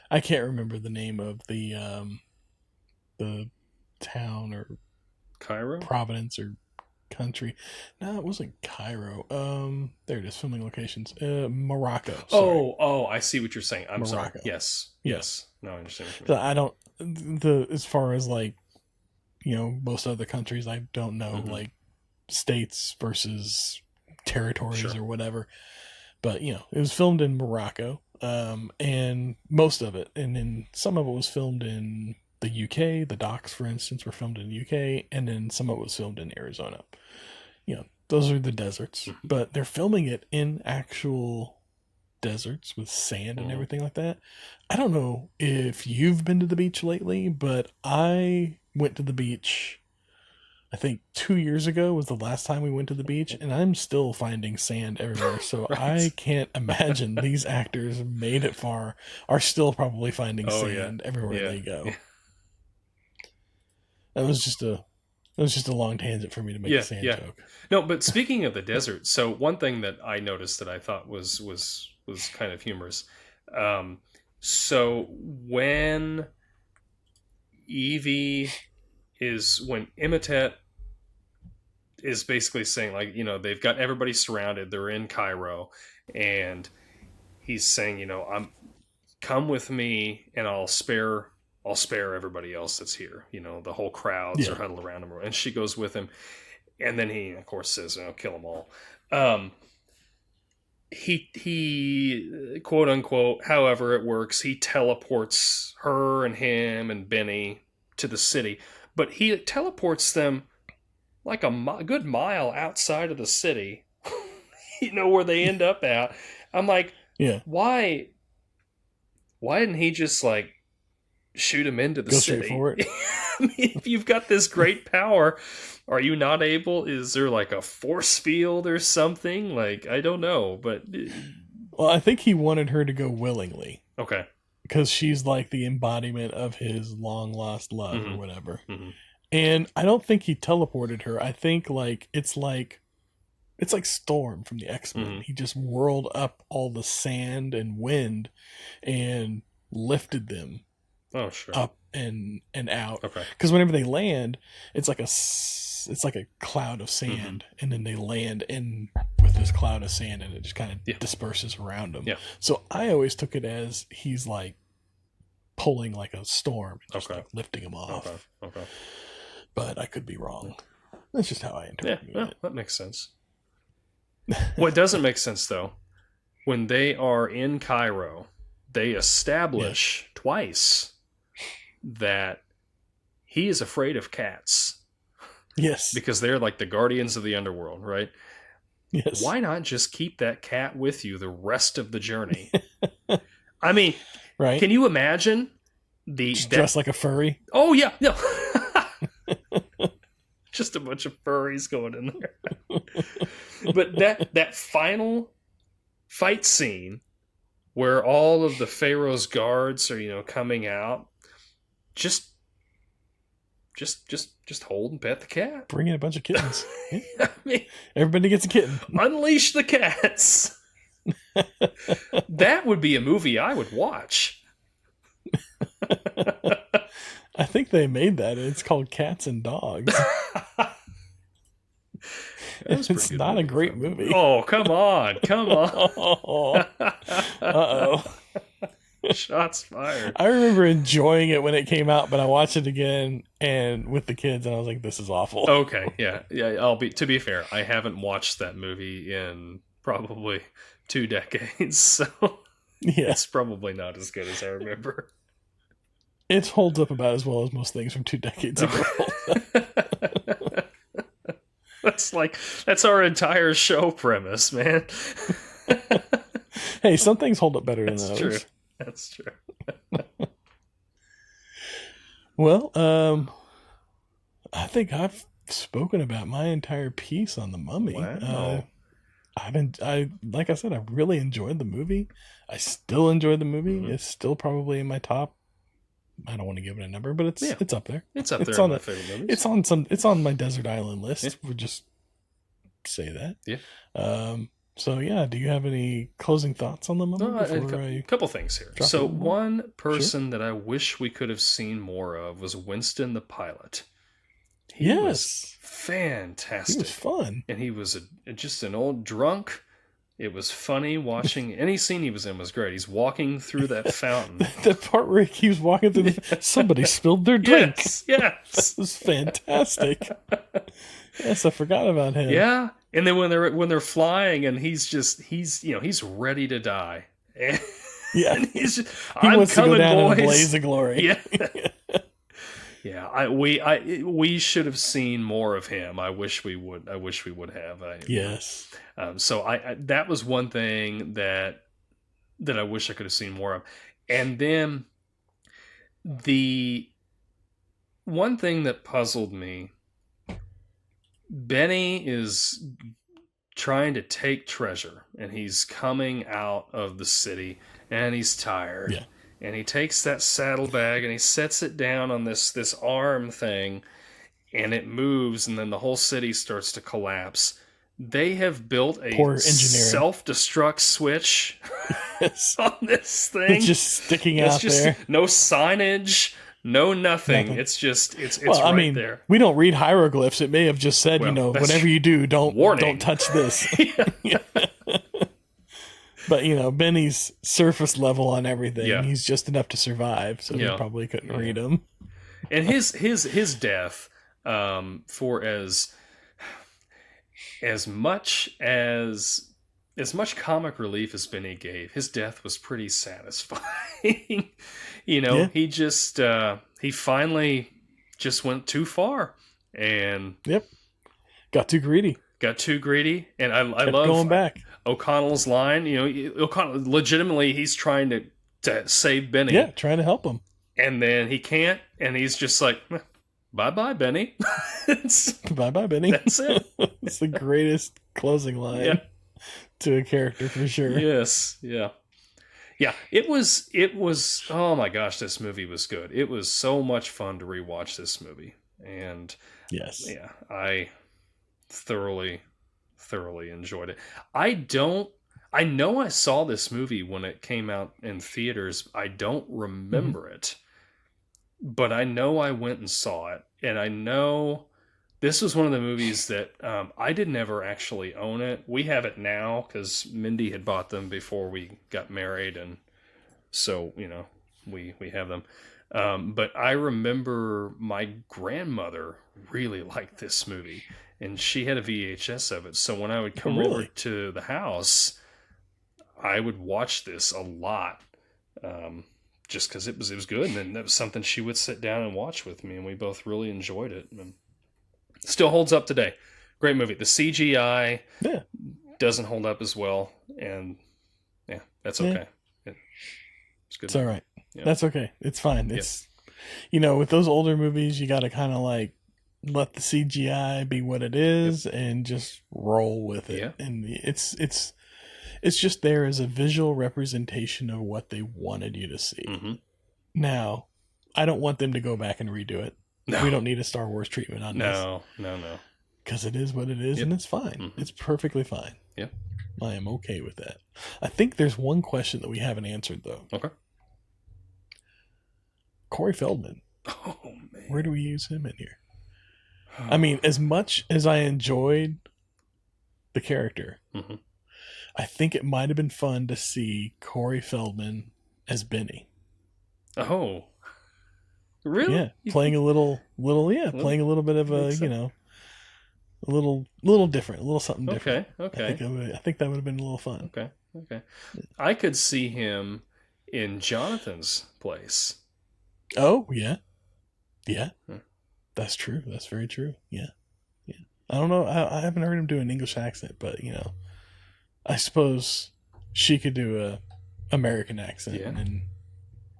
Speaker 1: I can't remember the name of the town or
Speaker 2: Cairo?
Speaker 1: province or country. No, it wasn't Cairo. There it is. Filming locations. Morocco. Sorry.
Speaker 2: Oh, I see what you're saying. I'm sorry.
Speaker 1: Morocco.
Speaker 2: Yes. No, I understand what you
Speaker 1: So
Speaker 2: mean.
Speaker 1: I don't. As far as like, most other countries, I don't know like states versus territories or whatever. But it was filmed in Morocco, and most of it, and then some of it was filmed in the UK. The docks, for instance, were filmed in the UK, and then some of it was filmed in Arizona. Those are the deserts, but they're filming it in actual deserts with sand and everything like that. I don't know if you've been to the beach lately, but I went to the beach, I think 2 years ago was the last time we went to the beach, and I'm still finding sand everywhere. So
Speaker 2: Right.
Speaker 1: I can't imagine these actors made it far are still probably finding sand everywhere they go.
Speaker 2: Yeah.
Speaker 1: That was just a long tangent for me to make a sand joke.
Speaker 2: No, but speaking of the desert, so one thing that I noticed that I thought was kind of humorous. So when when Imhotep is basically saying, like, they've got everybody surrounded, they're in Cairo, and he's saying, come with me and I'll spare everybody else that's here. The whole crowds are huddled around him, and she goes with him. And then he, of course, says, kill them all. He quote unquote, however it works, he teleports her and him and Benny to the city. But he teleports them like a good mile outside of the city, where they end up at. I'm like, why didn't he just, like, shoot him into the city?
Speaker 1: For it.
Speaker 2: I mean, if you've got this great power, are you not able? Is there like a force field or something? Like, I don't know, but
Speaker 1: well, I think he wanted her to go willingly.
Speaker 2: Okay.
Speaker 1: Because she's like the embodiment of his long lost love or whatever. And I don't think he teleported her. I think it's like Storm from the X-Men. He just whirled up all the sand and wind and lifted them up and out.
Speaker 2: Okay.
Speaker 1: Because whenever they land, it's like a cloud of sand, and then they land in with this cloud of sand, and it just kind of disperses around them.
Speaker 2: Yeah.
Speaker 1: So I always took it as he's like pulling like a storm, just like lifting him off.
Speaker 2: Okay.
Speaker 1: But I could be wrong. That's just how I interpret it.
Speaker 2: That makes sense. What doesn't make sense, though, when they are in Cairo, they establish twice that he is afraid of cats.
Speaker 1: Yes.
Speaker 2: Because they're like the guardians of the underworld, right?
Speaker 1: Yes.
Speaker 2: Why not just keep that cat with you the rest of the journey? I mean,
Speaker 1: right?
Speaker 2: Can you imagine
Speaker 1: dressed like a furry?
Speaker 2: Oh, yeah. No. Just a bunch of furries going in there. But that final fight scene where all of the Pharaoh's guards are, coming out, just hold and pet the cat.
Speaker 1: Bring in a bunch of kittens.
Speaker 2: I mean,
Speaker 1: everybody gets a kitten.
Speaker 2: Unleash the cats. That would be a movie I would watch.
Speaker 1: I think they made that. It's called Cats and Dogs. It's not a great movie.
Speaker 2: Oh, come on.
Speaker 1: Uh-oh.
Speaker 2: Shots fired.
Speaker 1: I remember enjoying it when it came out, but I watched it again and with the kids, and I was like, "This is awful."
Speaker 2: Okay, yeah. To be fair, I haven't watched that movie in probably 2 decades, so it's probably not as good as I remember.
Speaker 1: It holds up about as well as most things from 2 decades ago.
Speaker 2: That's our entire show premise, man.
Speaker 1: Hey, some things hold up better than those.
Speaker 2: True. That's true.
Speaker 1: Well, I think I've spoken about my entire piece on The Mummy.
Speaker 2: Wow.
Speaker 1: Like I said, I really enjoyed the movie. I still enjoy the movie.
Speaker 2: Mm-hmm.
Speaker 1: It's still probably in my top. I don't want to give it a number, but it's up there.
Speaker 2: It's up there on my favorite movies.
Speaker 1: It's on my desert island list. We'll just say that.
Speaker 2: Yeah.
Speaker 1: So yeah, do you have any closing thoughts on the Mummy
Speaker 2: No,
Speaker 1: before
Speaker 2: a couple things here.
Speaker 1: drop
Speaker 2: So
Speaker 1: it in more?
Speaker 2: one person that I wish we could have seen more of was Winston the pilot. He was
Speaker 1: Yes, he
Speaker 2: fantastic.
Speaker 1: was fun.
Speaker 2: And he was just an old drunk. It was funny watching any scene he was in was great. He's walking through that fountain.
Speaker 1: The part where he was walking through, somebody spilled their drink.
Speaker 2: Yes, yes.
Speaker 1: That was fantastic. Yes, I forgot about him.
Speaker 2: Yeah, and then when they're flying, and he's ready to die.
Speaker 1: Yeah,
Speaker 2: And he's just,
Speaker 1: he
Speaker 2: I'm
Speaker 1: wants
Speaker 2: coming,
Speaker 1: to go down
Speaker 2: boys.
Speaker 1: in a blaze of glory.
Speaker 2: Yeah, yeah. We should have seen more of him. I wish we would have.
Speaker 1: Yes.
Speaker 2: So that was one thing that I wish I could have seen more of. And then the one thing that puzzled me, Benny is trying to take treasure, and he's coming out of the city, and he's tired.
Speaker 1: Yeah.
Speaker 2: And he takes that saddlebag and he sets it down on this arm thing, and it moves, and then the whole city starts to collapse. They have built a
Speaker 1: Poor engineering.
Speaker 2: self-destruct switch
Speaker 1: Yes.
Speaker 2: on this thing.
Speaker 1: It's just sticking
Speaker 2: It's
Speaker 1: out
Speaker 2: just
Speaker 1: there.
Speaker 2: No signage, no nothing.
Speaker 1: Nothing.
Speaker 2: It's just it's
Speaker 1: Well,
Speaker 2: right
Speaker 1: I mean,
Speaker 2: there.
Speaker 1: we don't read hieroglyphs. It may have just said,
Speaker 2: Well, that's
Speaker 1: whatever you do, don't
Speaker 2: warning.
Speaker 1: touch this.
Speaker 2: Yeah.
Speaker 1: But Benny's surface level on everything.
Speaker 2: Yeah.
Speaker 1: He's just enough to survive, so
Speaker 2: Yeah.
Speaker 1: he probably couldn't
Speaker 2: Yeah.
Speaker 1: read them.
Speaker 2: And his death, for as much comic relief as Benny gave, his death was pretty satisfying.
Speaker 1: Yeah.
Speaker 2: He just he finally just went too far and
Speaker 1: Yep. Got too greedy.
Speaker 2: got too greedy. And I
Speaker 1: Kept
Speaker 2: love
Speaker 1: going back.
Speaker 2: O'Connell's line. O'Connell legitimately, he's trying to save Benny.
Speaker 1: Yeah, trying to help him.
Speaker 2: And then he can't, and he's just like, bye-bye, Benny.
Speaker 1: Bye-bye, Benny.
Speaker 2: That's it.
Speaker 1: It's the greatest closing line
Speaker 2: Yeah.
Speaker 1: to a character for sure.
Speaker 2: Yes, yeah. Yeah, it was, oh my gosh, this movie was good. It was so much fun to rewatch this movie. And
Speaker 1: Yes.
Speaker 2: yeah, I thoroughly enjoyed it. I know I saw this movie when it came out in theaters. I don't remember it, but I know I went and saw it. And I know this was one of the movies that I didn't ever actually own it. We have it now because Mindy had bought them before we got married. And so, we have them. But I remember my grandmother really liked this movie, and she had a VHS of it. So when I would come over to the house, I would watch this a lot, just because it was good, and then that was something she would sit down and watch with me, and we both really enjoyed it. And still holds up today. Great movie. The CGI doesn't hold up as well, and yeah, that's okay. It's good.
Speaker 1: It's all right.
Speaker 2: Yeah.
Speaker 1: That's okay. It's fine. It's with those older movies, you got to kind of like let the CGI be what it is and just roll with it.
Speaker 2: Yeah.
Speaker 1: And it's just there as a visual representation of what they wanted you to see.
Speaker 2: Mm-hmm.
Speaker 1: Now, I don't want them to go back and redo it.
Speaker 2: No.
Speaker 1: We don't need a Star Wars treatment on this.
Speaker 2: No.
Speaker 1: Because it is what it is, and it's fine.
Speaker 2: Mm-hmm.
Speaker 1: It's perfectly fine.
Speaker 2: Yeah.
Speaker 1: I am okay with that. I think there's one question that we haven't answered, though.
Speaker 2: Okay.
Speaker 1: Corey Feldman.
Speaker 2: Oh, man.
Speaker 1: Where do we use him in here? I mean, as much as I enjoyed the character,
Speaker 2: Mm-hmm.
Speaker 1: I think it might have been fun to see Corey Feldman as Benny.
Speaker 2: Oh. Really?
Speaker 1: Yeah, playing a little playing a little bit of a, a little different, a little something different.
Speaker 2: Okay.
Speaker 1: I think that would have been a little fun.
Speaker 2: Okay. I could see him in Jonathan's place.
Speaker 1: Oh, yeah. Yeah.
Speaker 2: Hmm.
Speaker 1: That's true. That's very true. Yeah. I don't know. I haven't heard him do an English accent, but, I suppose she could do a American accent, and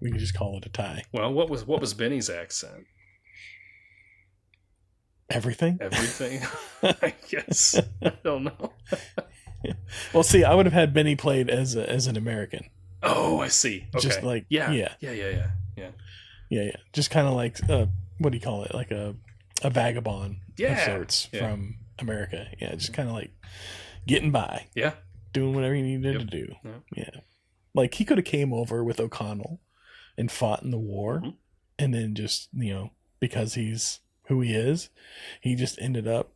Speaker 1: we could just call it a tie.
Speaker 2: Well, what was Benny's accent?
Speaker 1: Everything?
Speaker 2: Everything? I guess. I don't know.
Speaker 1: Well, see, I would have had Benny played as an American.
Speaker 2: Oh, I see. Okay.
Speaker 1: Just like, yeah. Just kind of like, what do you call it? Like a vagabond of sorts from America. Yeah, just kind of like getting by.
Speaker 2: Yeah.
Speaker 1: doing whatever he needed to do.
Speaker 2: Yep.
Speaker 1: Yeah. Like, he could have came over with O'Connell and fought in the war, and then just, because he's who he is, he just ended up,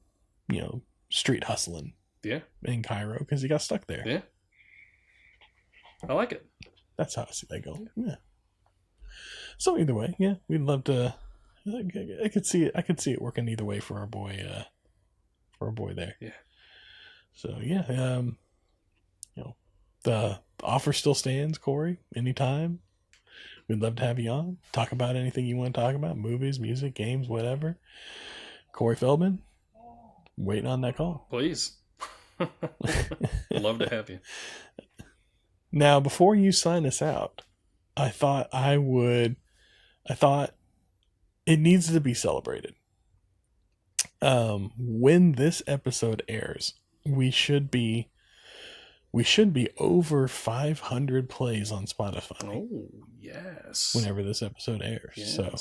Speaker 1: street hustling.
Speaker 2: Yeah.
Speaker 1: In Cairo because he got stuck there.
Speaker 2: Yeah. I like it.
Speaker 1: That's how I see that go. Yeah. So either way, yeah, we'd love to. I could see it. I could see it working either way for our boy. There.
Speaker 2: Yeah.
Speaker 1: So yeah, the offer still stands, Corey. Anytime, we'd love to have you on. Talk about anything you want to talk about: movies, music, games, whatever. Corey Feldman, waiting on that call.
Speaker 2: Please. Love to have you.
Speaker 1: Now, before you sign us out, I thought it needs to be celebrated. When this episode airs, we should be over 500 plays on Spotify.
Speaker 2: Oh, yes.
Speaker 1: Whenever this episode airs.
Speaker 2: Yes.
Speaker 1: So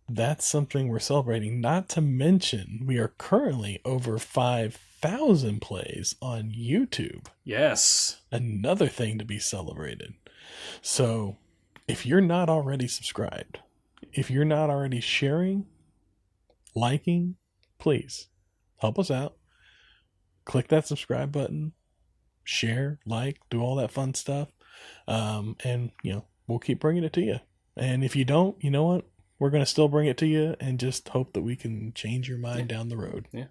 Speaker 1: that's something we're celebrating. Not to mention, we are currently over 5,000 plays on YouTube.
Speaker 2: Yes.
Speaker 1: Another thing to be celebrated. So if you're not already subscribed, if you're not already sharing, liking, please help us out. Click that subscribe button, share, like, do all that fun stuff. And, we'll keep bringing it to you. And if you don't, you know what? We're going to still bring it to you and just hope that we can change your mind down the road.
Speaker 2: Yeah.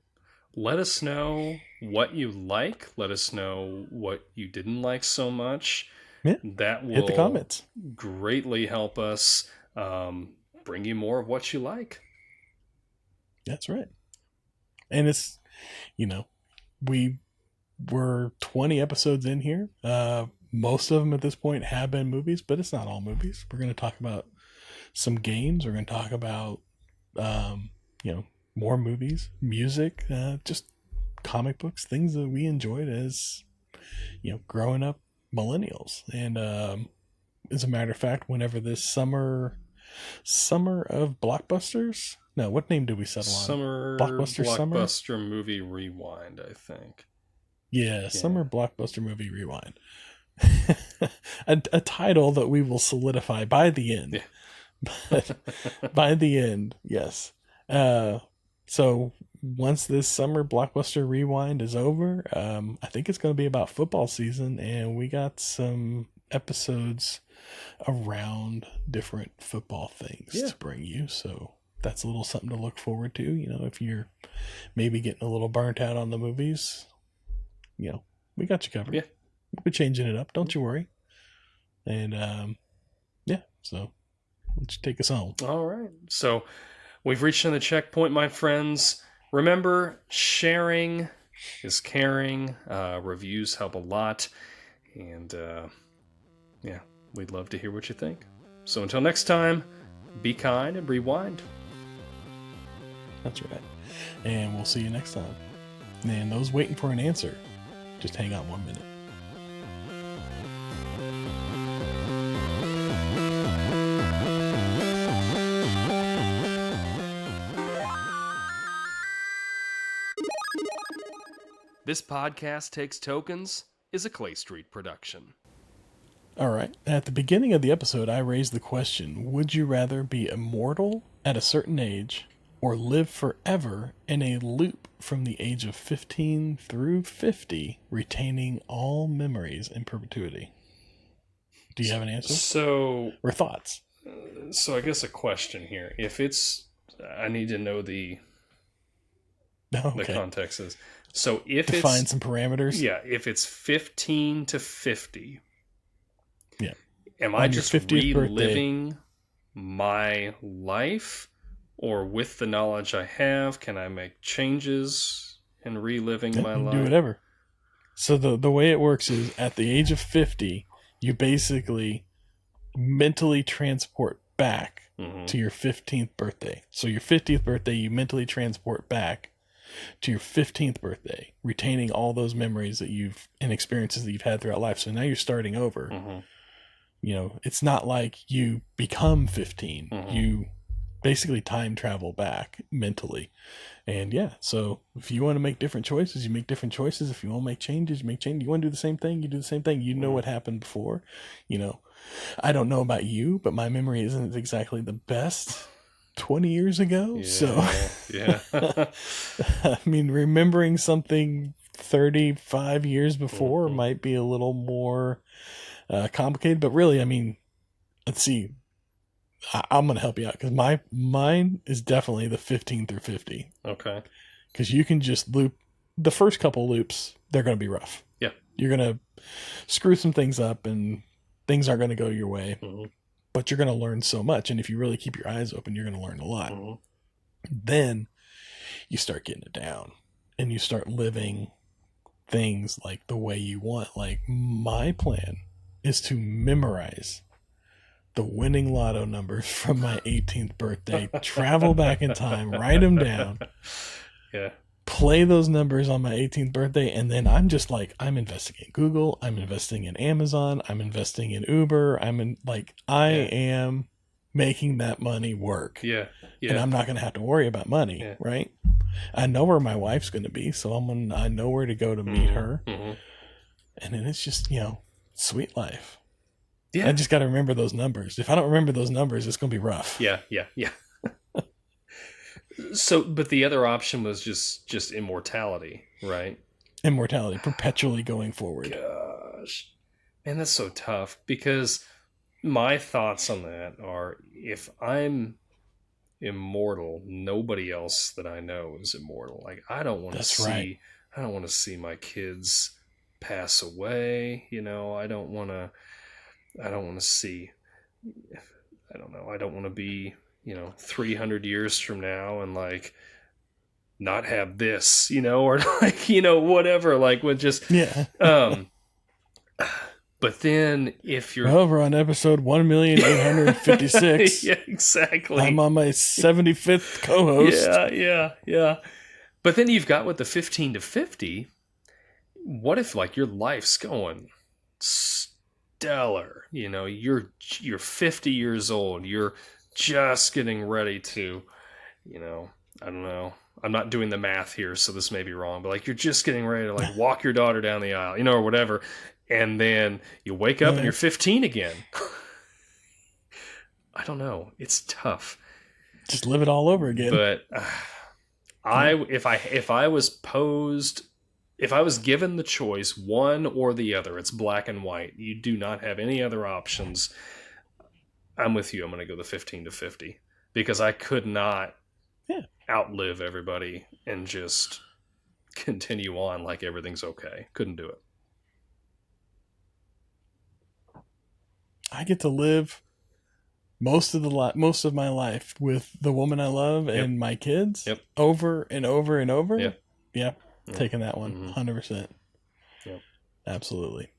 Speaker 2: Let us know what you like. Let us know what you didn't like so much.
Speaker 1: Yeah.
Speaker 2: That will
Speaker 1: hit the comments.
Speaker 2: Greatly help us bring you more of what you like.
Speaker 1: That's right. And it's, we were 20 episodes in here. Most of them at this point have been movies, but it's not all movies. We're going to talk about some games. We're going to talk about, more movies, music, just comic books, things that we enjoyed as, growing up millennials. And as a matter of fact, whenever this summer of blockbusters, no, what name did we settle on?
Speaker 2: Blockbuster movie rewind, I think.
Speaker 1: Yeah, summer blockbuster movie rewind. a title that we will solidify by the end.
Speaker 2: Yeah.
Speaker 1: By the end, yes. So once this summer blockbuster rewind is over, I think it's going to be about football season, and we got some episodes around different football things to bring you. So that's a little something to look forward to. If you're maybe getting a little burnt out on the movies, we got you covered.
Speaker 2: Yeah.
Speaker 1: We're changing it up. Don't you worry. And, so let's take us home.
Speaker 2: All right. So we've reached the checkpoint, my friends. Remember, sharing is caring. Reviews help a lot. And, we'd love to hear what you think. So until next time, be kind and rewind.
Speaker 1: That's right. And we'll see you next time. And those waiting for an answer, just hang on 1 minute.
Speaker 2: This Podcast Takes Tokens is a Clay Street production.
Speaker 1: All right. At the beginning of the episode, I raised the question, would you rather be immortal at a certain age or live forever in a loop from the age of 15 through 50, retaining all memories in perpetuity? Do you have an answer? Or thoughts?
Speaker 2: So I guess a question here. If it's, I need to know the context is. So if
Speaker 1: define some parameters.
Speaker 2: Yeah, if it's 15 to 50.
Speaker 1: Yeah.
Speaker 2: Am I just reliving my life, or with the knowledge I have, can I make changes in reliving my life?
Speaker 1: Do whatever. So the way it works is at the age of 50, you basically mentally transport back to your 15th birthday. So your 50th birthday, you mentally transport back to your 15th birthday, retaining all those memories that and experiences that you've had throughout life. So now you're starting over. It's not like you become 15. You basically time travel back mentally. And yeah, so if you want to make different choices, you make different choices. If you want to make changes, you make changes. You want to do the same thing, you do the same thing. You know what happened before. You know, I don't know about you, but my memory isn't exactly the best 20 years ago.
Speaker 2: Yeah.
Speaker 1: I mean, remembering something 35 years before might be a little more complicated, but really, I mean, let's see. I'm going to help you out because mine is definitely the 15 through 50.
Speaker 2: Okay.
Speaker 1: Because you can just loop the first couple loops. They're going to be rough.
Speaker 2: Yeah.
Speaker 1: You're going to screw some things up and things aren't going to go your way, but you're going to learn so much. And if you really keep your eyes open, you're going to learn a lot. Then you start getting it down and you start living things like the way you want. Like my plan is to memorize the winning lotto numbers from my 18th birthday, travel back in time, write them down, play those numbers on my 18th birthday, and then I'm just like, I'm investing in Google, I'm investing in Amazon, I'm investing in Uber, I am making that money work.
Speaker 2: Yeah.
Speaker 1: And I'm not going to have to worry about money, right? I know where my wife's going to be, so I know where to go to meet her. And then it's just, sweet life. Yeah. I just got to remember those numbers. If I don't remember those numbers, it's going to be rough.
Speaker 2: Yeah. So, but the other option was just immortality, right?
Speaker 1: Immortality, perpetually going forward.
Speaker 2: Gosh. Man, that's so tough because my thoughts on that are if I'm immortal, nobody else that I know is immortal. Like I don't want to see I don't want to see my kids pass away, I don't want to see, I don't know, I don't want to be, 300 years from now and like not have this, or like, whatever, like with just, but then if you're
Speaker 1: over on episode 1,856,
Speaker 2: yeah, exactly.
Speaker 1: I'm on my 75th co-host.
Speaker 2: Yeah. But then you've got with the 15 to 50, what if like your life's going stellar, you're 50 years old, you're just getting ready to, I don't know, I'm not doing the math here, so this may be wrong, but like you're just getting ready to like walk your daughter down the aisle, or whatever, and then you wake up and you're 15 again. I don't know, it's tough.
Speaker 1: Just live it all over again.
Speaker 2: But if I was given the choice, one or the other, it's black and white. You do not have any other options. I'm with you. I'm going to go the 15 to 50 because I could not outlive everybody and just continue on like everything's okay. Couldn't do it.
Speaker 1: I get to live most of my life with the woman I love and my kids over and over and over. Yeah. Taking that one, 100%.
Speaker 2: Yep.
Speaker 1: Absolutely.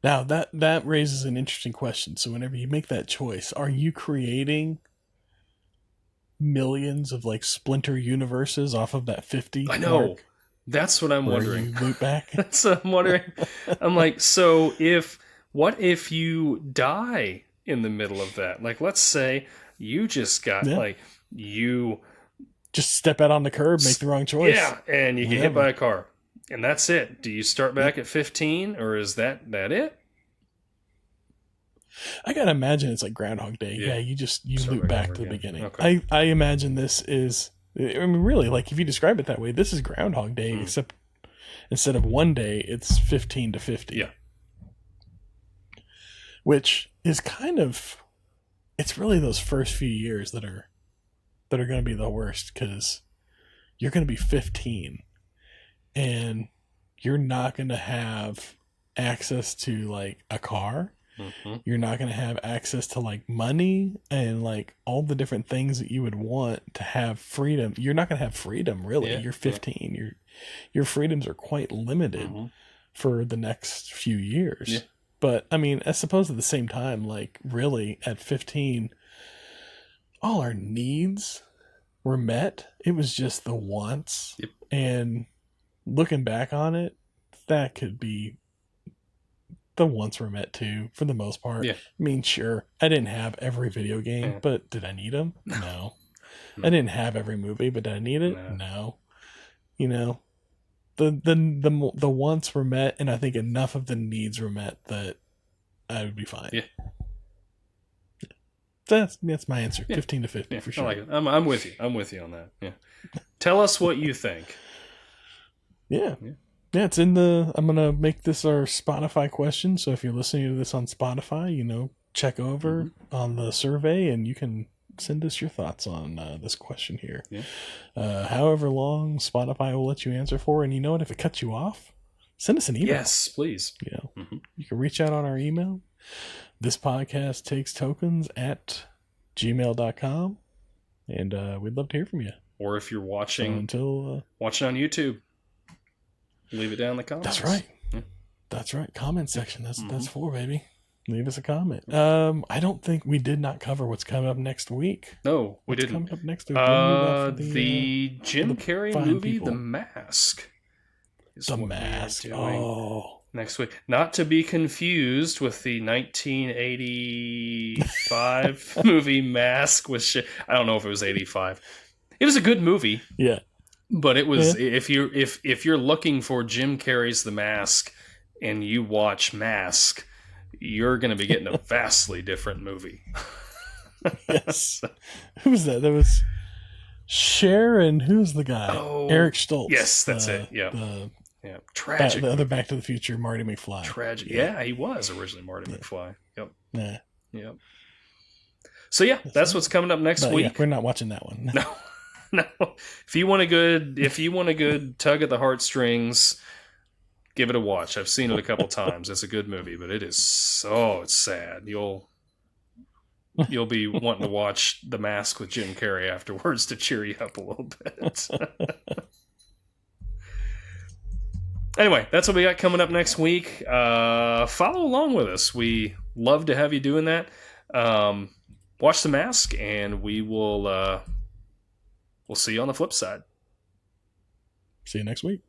Speaker 1: Now, that raises an interesting question. So whenever you make that choice, are you creating millions of like splinter universes off of that 50?
Speaker 2: I know.
Speaker 1: Mark,
Speaker 2: that's what I'm wondering.
Speaker 1: You loop back?
Speaker 2: That's what I'm wondering. I'm like, so what if you die in the middle of that? Like, let's say you just got you
Speaker 1: just step out on the curb, make the wrong choice.
Speaker 2: Yeah, and you get hit by a car. And that's it. Do you start back at 15 or is that it?
Speaker 1: I gotta imagine it's like Groundhog Day. Yeah, you loop back to the beginning.
Speaker 2: Okay.
Speaker 1: I imagine this is, I mean, really, like if you describe it that way, this is Groundhog Day, except instead of one day, it's 15 to 50.
Speaker 2: Yeah.
Speaker 1: Which is kind of, it's really those first few years that are going to be the worst because you're going to be 15 and you're not going to have access to like a car. You're not going to have access to like money and like all the different things that you would want to have freedom. You're not going to have freedom really. You're 15. Your freedoms are quite limited for the next few years. Yeah. But I mean, I suppose at the same time, like really at 15, all our needs were met. It was just the wants. And looking back on it, that could be the once were met too, for the most part.
Speaker 2: Yeah.
Speaker 1: I mean, sure, I didn't have every video game,
Speaker 2: Yeah.
Speaker 1: but did I need them? No. I didn't have every movie, but did I need it? No. You know, the wants were met, and I think enough of the needs were met that I would be fine.
Speaker 2: Yeah.
Speaker 1: That's my answer.
Speaker 2: Yeah.
Speaker 1: 15 to 50 for sure.
Speaker 2: I like it. I'm with you. I'm with you on that. Yeah. Tell us what you think.
Speaker 1: Yeah. Yeah, it's in the... I'm going to make this our Spotify question, so if you're listening to this on Spotify, you know, check over on the survey, and you can send us your thoughts on this question here.
Speaker 2: Yeah.
Speaker 1: However long Spotify will let you answer for, and you know what? If it cuts you off, send us an email.
Speaker 2: Yes, please.
Speaker 1: You know, you can reach out on our email. This podcast takes tokens at gmail.com, and we'd love to hear from you.
Speaker 2: Or if you're watching,
Speaker 1: So until
Speaker 2: watching on YouTube, leave it down in the comments.
Speaker 1: that's right.
Speaker 2: Yeah.
Speaker 1: That's right. Comment section. That's for, baby. Leave us a comment. I don't think we did not cover what's coming up next week.
Speaker 2: No, we
Speaker 1: What's
Speaker 2: didn't.
Speaker 1: coming up next week? When you left
Speaker 2: The Jim
Speaker 1: the
Speaker 2: Carrey
Speaker 1: fine
Speaker 2: movie,
Speaker 1: people.
Speaker 2: The Mask. Is
Speaker 1: The
Speaker 2: what we are
Speaker 1: Mask.
Speaker 2: doing
Speaker 1: Oh.
Speaker 2: next week. Not to be confused with the 1985 movie Mask. I don't know if it was 85. It was a good movie.
Speaker 1: Yeah.
Speaker 2: But it was if you're looking for Jim Carrey's The Mask and you watch Mask, you're going to be getting a vastly different movie.
Speaker 1: Yes. Who was that? That was Cher, and who's the guy?
Speaker 2: Oh,
Speaker 1: Eric Stoltz.
Speaker 2: yes, that's it. Yeah. Yeah, tragic.
Speaker 1: The other Back to the Future, Marty McFly.
Speaker 2: Tragic. Yeah, he was originally Marty McFly. Yep.
Speaker 1: Yeah.
Speaker 2: Yep. So yeah, that's what's coming up next
Speaker 1: But,
Speaker 2: week.
Speaker 1: yeah, we're not watching that one.
Speaker 2: No. If you want a good tug at the heartstrings, give it a watch. I've seen it a couple times. It's a good movie, but it's sad. You'll be wanting to watch The Mask with Jim Carrey afterwards to cheer you up a little bit. Anyway, that's what we got coming up next week. Follow along with us. We love to have you doing that. Watch The Mask, and we'll see you on the flip side.
Speaker 1: See you next week.